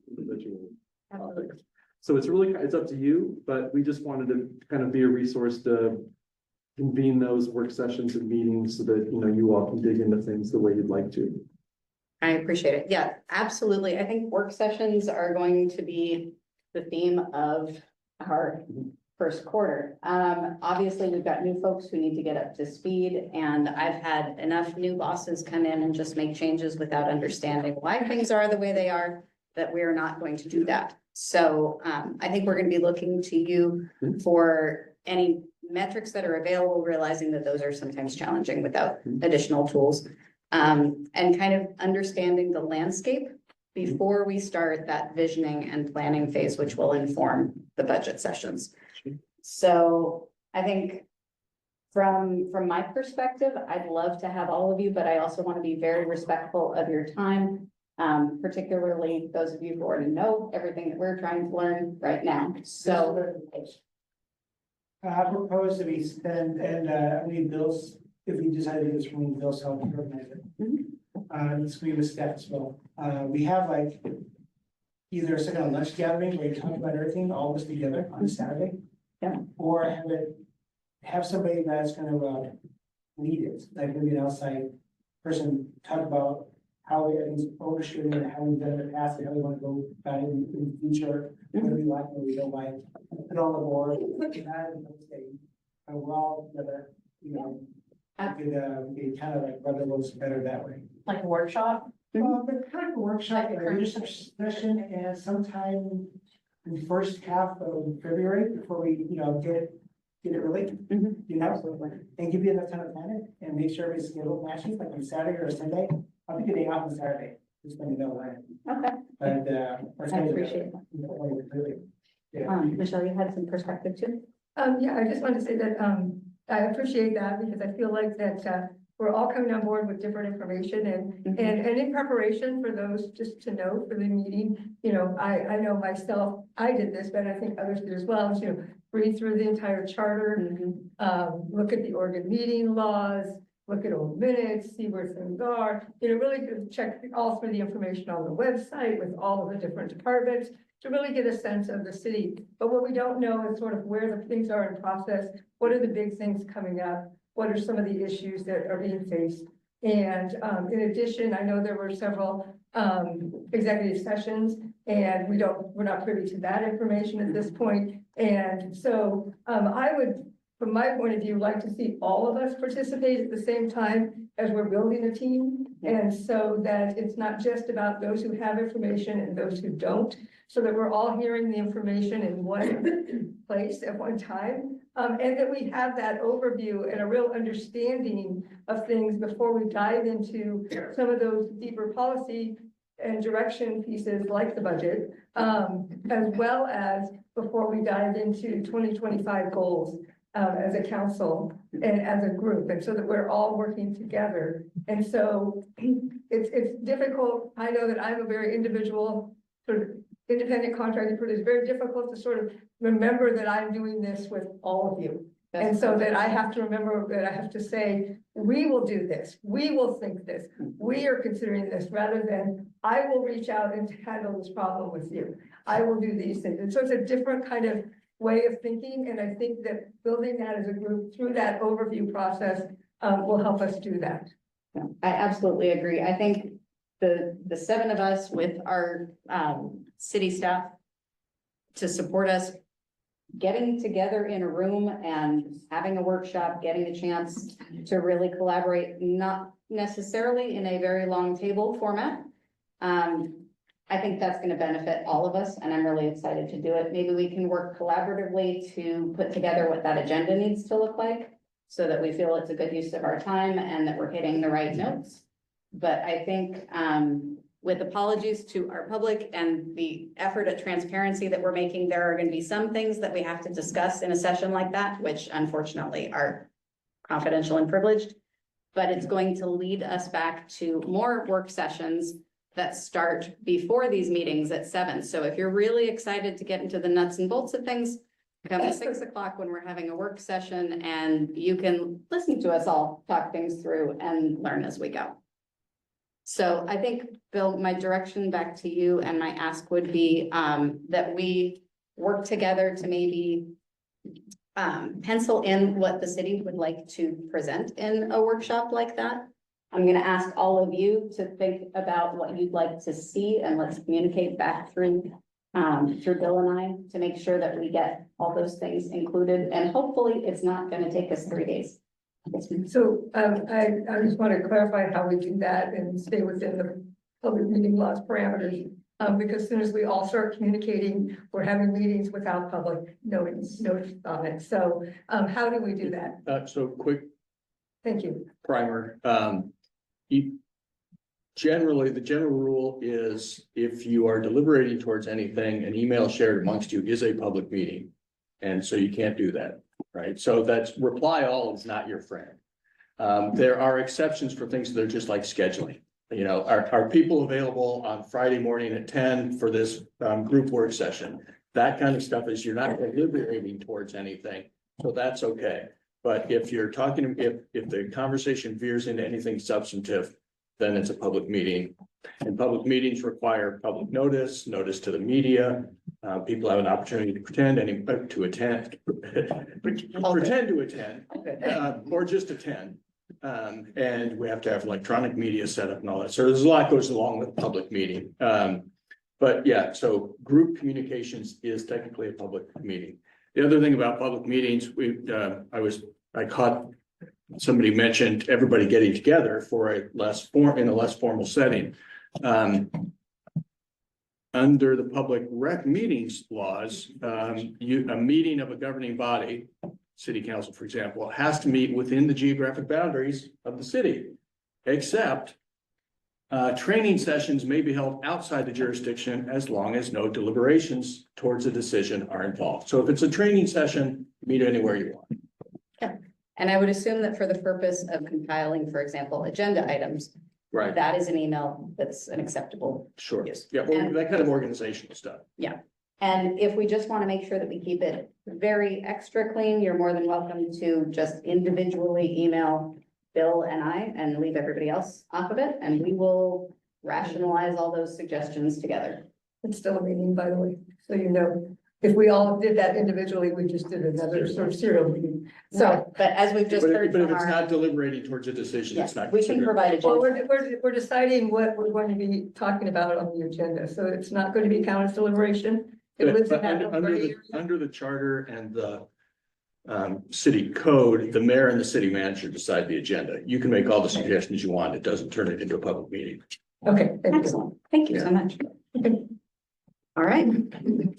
S5: individual topics. So it's up to you, but we just wanted to kind of be a resource to convene those work sessions and meetings so that, you all can dig into things the way you'd like to.
S9: I appreciate it. Yeah, absolutely. I think work sessions are going to be the theme of our first quarter. Obviously, we've got new folks who need to get up to speed, and I've had enough new bosses come in and just make changes without understanding why things are the way they are, that we're not going to do that. So I think we're going to be looking to you for any metrics that are available, realizing that those are sometimes challenging without additional tools. And kind of understanding the landscape before we start that visioning and planning phase, which will inform the budget sessions. So I think from my perspective, I'd love to have all of you, but I also want to be very respectful of your time, particularly those of you who already know everything that we're trying to learn right now. So
S11: I propose that we spend, and we bills, if we decide to do this, we bills help organize it. It's we with staff as well. We have like either a second lunch gathering where you talk about everything, all this together on Saturday.
S9: Yeah.
S11: Or have somebody that's kind of lead it, like maybe an outside person talk about how everything's overshooting and how we've done in the past and how we want to go about it in the future. What we like, what we don't like, put on the board. We're all together, we could kind of like run the roads better that way.
S3: Like a workshop?
S11: But kind of a workshop,
S3: Like
S11: a leadership session, and sometime in the first half of February, before we, get it really. And give you enough time to plan it, and make sure everybody's schedule matches, like on Saturday or Sunday. I'll be getting off on Saturday, just let me know when.
S9: okay,
S11: But,
S9: I appreciate that.
S11: Yeah.
S9: Michelle, you had some perspective too?
S6: Yeah, I just wanted to say that, I appreciate that because I feel like that, we're all coming on board with different information and in preparation for those, just to know for the meeting, I know myself, I did this, but I think others did as well, read through the entire charter, look at the Oregon meeting laws, look at old minutes, see where things are, really to check all through the information on the website with all of the different departments to really get a sense of the city. But what we don't know is sort of where the things are in process, what are the big things coming up, what are some of the issues that are being faced. And in addition, I know there were several executive sessions, and we're not privy to that information at this point. And so I would, from my point of view, like to see all of us participate at the same time as we're building a team. And so that it's not just about those who have information and those who don't, so that we're all hearing the information in one place at one time. And that we have that overview and a real understanding of things before we dive into some of those deeper policy and direction pieces like the budget, as well as before we dive into 2025 goals as a council and as a group, and so that we're all working together. And so it's difficult. I know that I'm a very individual, sort of independent contractor, but it's very difficult to sort of remember that I'm doing this with all of you. And so that I have to remember that I have to say, we will do this, we will think this, we are considering this, rather than I will reach out and handle this problem with you. I will do these things. And so it's a different kind of way of thinking. And I think that building that as a group through that overview process will help us do that.
S9: Yeah, I absolutely agree. I think the seven of us with our city staff to support us, getting together in a room and having a workshop, getting a chance to really collaborate, not necessarily in a very long table format. I think that's going to benefit all of us, and I'm really excited to do it. Maybe we can work collaboratively to put together what that agenda needs to look like, so that we feel it's a good use of our time and that we're hitting the right notes. But I think with apologies to our public and the effort at transparency that we're making, there are going to be some things that we have to discuss in a session like that, which unfortunately are confidential and privileged. But it's going to lead us back to more work sessions that start before these meetings at 7. So if you're really excited to get into the nuts and bolts of things, come at 6 o'clock when we're having a work session, and you can listen to us all talk things through and learn as we go. So I think, Bill, my direction back to you and my ask would be that we work together to maybe pencil in what the city would like to present in a workshop like that. I'm going to ask all of you to think about what you'd like to see, and let's communicate back through Bill and I to make sure that we get all those things included. And hopefully it's not going to take us 3 days.
S6: So I just want to clarify how we do that and stay within the public meeting laws parameters. Because as soon as we all start communicating, we're having meetings without public notice on it. So how do we do that?
S10: So quick
S6: Thank you.
S10: primer. Generally, the general rule is if you are deliberating towards anything, an email shared amongst you is a public meeting. And so you can't do that, right? So that's reply all is not your friend. There are exceptions for things that are just like scheduling. You know, are people available on Friday morning at 10 for this group work session? That kind of stuff is you're not deliberating towards anything. So that's okay. But if you're talking, if the conversation veers into anything substantive, then it's a public meeting. And public meetings require public notice to the media. People have an opportunity to pretend to attend, or just attend. And we have to have electronic media set up and all that. So there's a lot goes along with public meeting. But yeah, so group communications is technically a public meeting. The other thing about public meetings, I caught somebody mentioned everybody getting together for in a less formal setting. Under the public rec meetings laws, a meeting of a governing body, city council, for example, has to meet within the geographic boundaries of the city, except training sessions may be held outside the jurisdiction as long as no deliberations towards a decision are involved. So if it's a training session, meet anywhere you want.
S9: Yeah. And I would assume that for the purpose of compiling, for example, agenda items,
S10: right,
S9: that is an email that's an acceptable.
S10: Sure.
S9: Use.
S10: Yeah, well, that kind of organizational stuff.
S9: Yeah. And if we just want to make sure that we keep it very extra clean, you're more than welcome to just individually email Bill and I, and leave everybody else off of it, and we will rationalize all those suggestions together.
S6: It's still a meeting, by the way, so you know. If we all did that individually, we just did another sort of serial meeting. So,
S9: But as we've just
S10: But
S9: heard
S10: if, but if
S9: from
S10: it's
S9: our,
S10: not deliberating towards a decision, it's
S9: yes,
S10: not.
S9: we can
S10: considered.
S9: provide a.
S6: well, we're deciding what we're going to be talking about on the agenda, so it's not going to be counted as deliberation. It
S10: But
S6: lives in
S10: but
S6: that
S10: under
S6: gray
S10: the,
S6: area.
S10: under the charter and the city code, the mayor and the city manager decide the agenda. You can make all the suggestions you want. It doesn't turn it into a public meeting.
S6: Okay, thank you.
S9: Excellent, thank you so much. All right,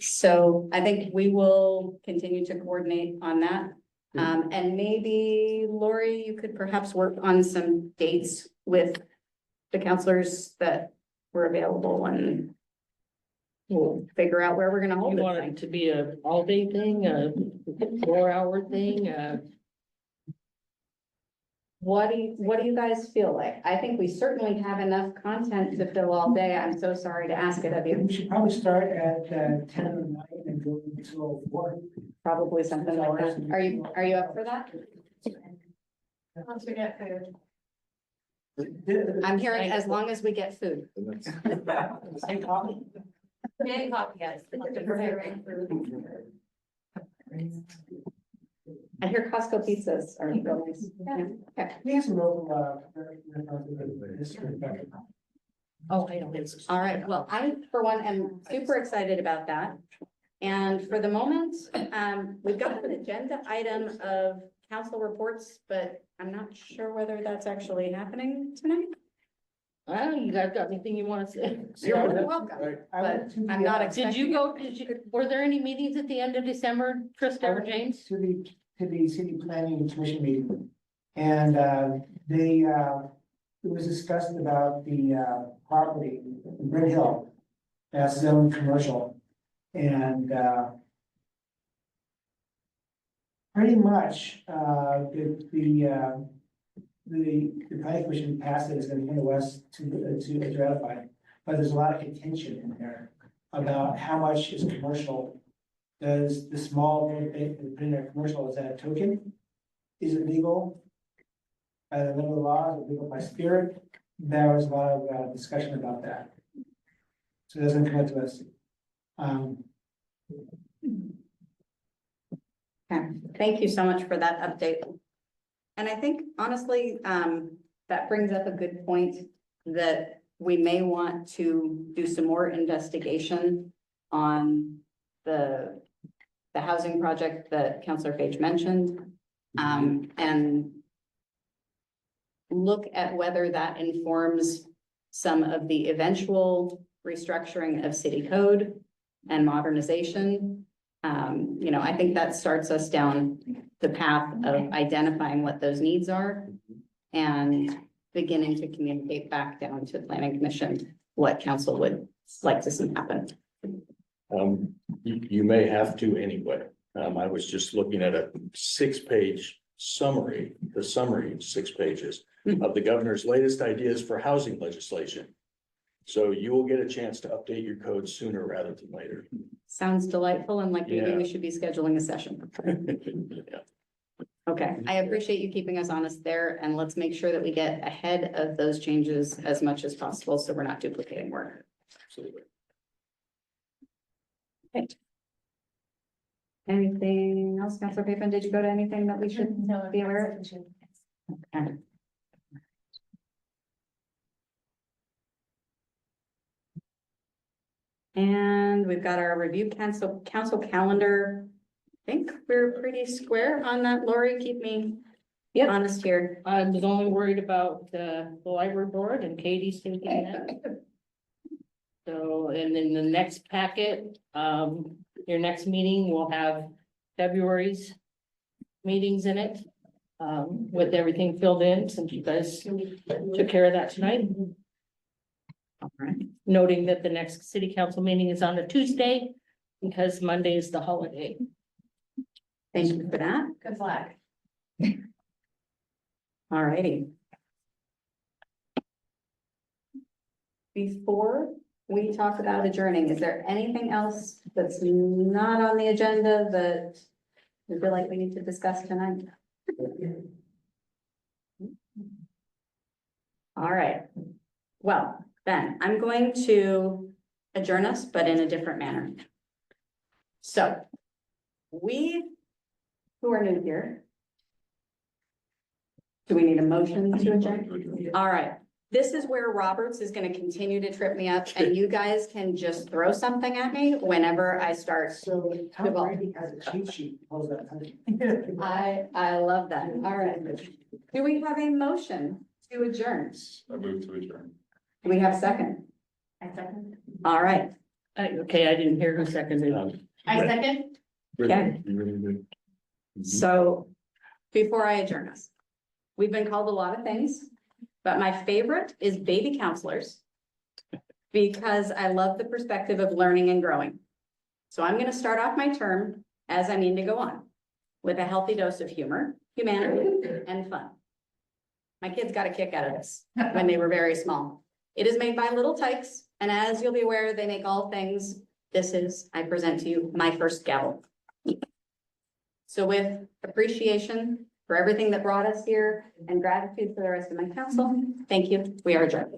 S9: so I think we will continue to coordinate on that. And maybe Lori, you could perhaps work on some dates with the counselors that were available, and we'll figure out where we're gonna hold
S2: You
S9: this
S2: want
S9: thing.
S2: it to be a all-day thing, a 4-hour thing,
S9: What do you guys feel like? I think we certainly have enough content to fill all day. I'm so sorry to ask it of you.
S11: We should probably start at 10 or 9 and go until 4.
S9: Probably something like that. Are you up for that?
S3: Once we get food.
S9: I'm hearing as long as we get food.
S11: And coffee.
S3: And coffee, yes.
S9: I hear Costco pizzas are real nice. Yeah, okay.
S11: We have some local,
S2: oh, I don't.
S9: All right, well, I, for one, am super excited about that. And for the moment, we've got an agenda item of council reports, but I'm not sure whether that's actually happening tonight.
S2: Well, you guys got anything you want to say?
S9: You're welcome, but I'm not expecting.
S2: Were there any meetings at the end of December, Krista or James?
S11: To the city planning commission meeting. And it was discussed about the property in Brent Hill. That's zoned commercial. And pretty much the planning commission passed it as going to west to ratify. But there's a lot of contention in there about how much is commercial. Does the small, putting there commercial, is that a token? Is it legal? By the level of the law, is it legal by spirit? There was a lot of discussion about that. So it doesn't come up to us.
S9: Okay, thank you so much for that update. And I think honestly, that brings up a good point that we may want to do some more investigation on the housing project that Councilor Page mentioned. And look at whether that informs some of the eventual restructuring of city code and modernization. You know, I think that starts us down the path of identifying what those needs are and beginning to communicate back down to the planning commission what council would like to see happen.
S10: You may have to anyway. I was just looking at a 6-page summary, the summary, 6 pages of the governor's latest ideas for housing legislation. So you will get a chance to update your code sooner rather than later.
S9: Sounds delightful, and like maybe
S10: Yeah.
S9: we should be scheduling a session.
S10: Yeah.
S9: Okay, I appreciate you keeping us honest there, and let's make sure that we get ahead of those changes as much as possible, so we're not duplicating work.
S10: Absolutely.
S9: Okay. Anything else, Councilor Pittman? Did you go to anything that we should be aware of? Okay. And we've got our review council calendar. I think we're pretty square on that. Lori, keep me honest here.
S2: I was only worried about the library board and Katie's thinking that. So, and then the next packet, your next meeting will have February's meetings in it. With everything filled in, since you guys took care of that tonight.
S9: All right.
S2: Noting that the next city council meeting is on a Tuesday because Monday is the holiday.
S9: Thank you for that.
S3: Good luck.
S9: All righty. Before we talk about adjourning, is there anything else that's not on the agenda that you feel like we need to discuss tonight? All right. Well, then I'm going to adjourn us, but in a different manner. So we who are new here. Do we need a motion to adjourn? All right. This is where Roberts is going to continue to trip me up and you guys can just throw something at me whenever I start.
S11: So Tom Brady has a cheat sheet. How's that?
S9: I love that. All right. Do we have a motion to adjourn?
S21: I move to adjourn.
S9: Do we have a second?
S8: I second.
S9: All right.
S2: Okay, I didn't hear who seconded.
S8: I second.
S9: Okay.
S10: You really good.
S9: So before I adjourn us, we've been called a lot of things, but my favorite is baby counselors because I love the perspective of learning and growing. So I'm going to start off my term as I mean to go on with a healthy dose of humor, humanity, and fun. My kids got a kick out of this when they were very small. It is made by Little Tykes, and as you'll be aware, they make all things. This is, I present to you, my first gavel. So with appreciation for everything that brought us here and gratitude for the rest of my council, thank you. We are adjourned.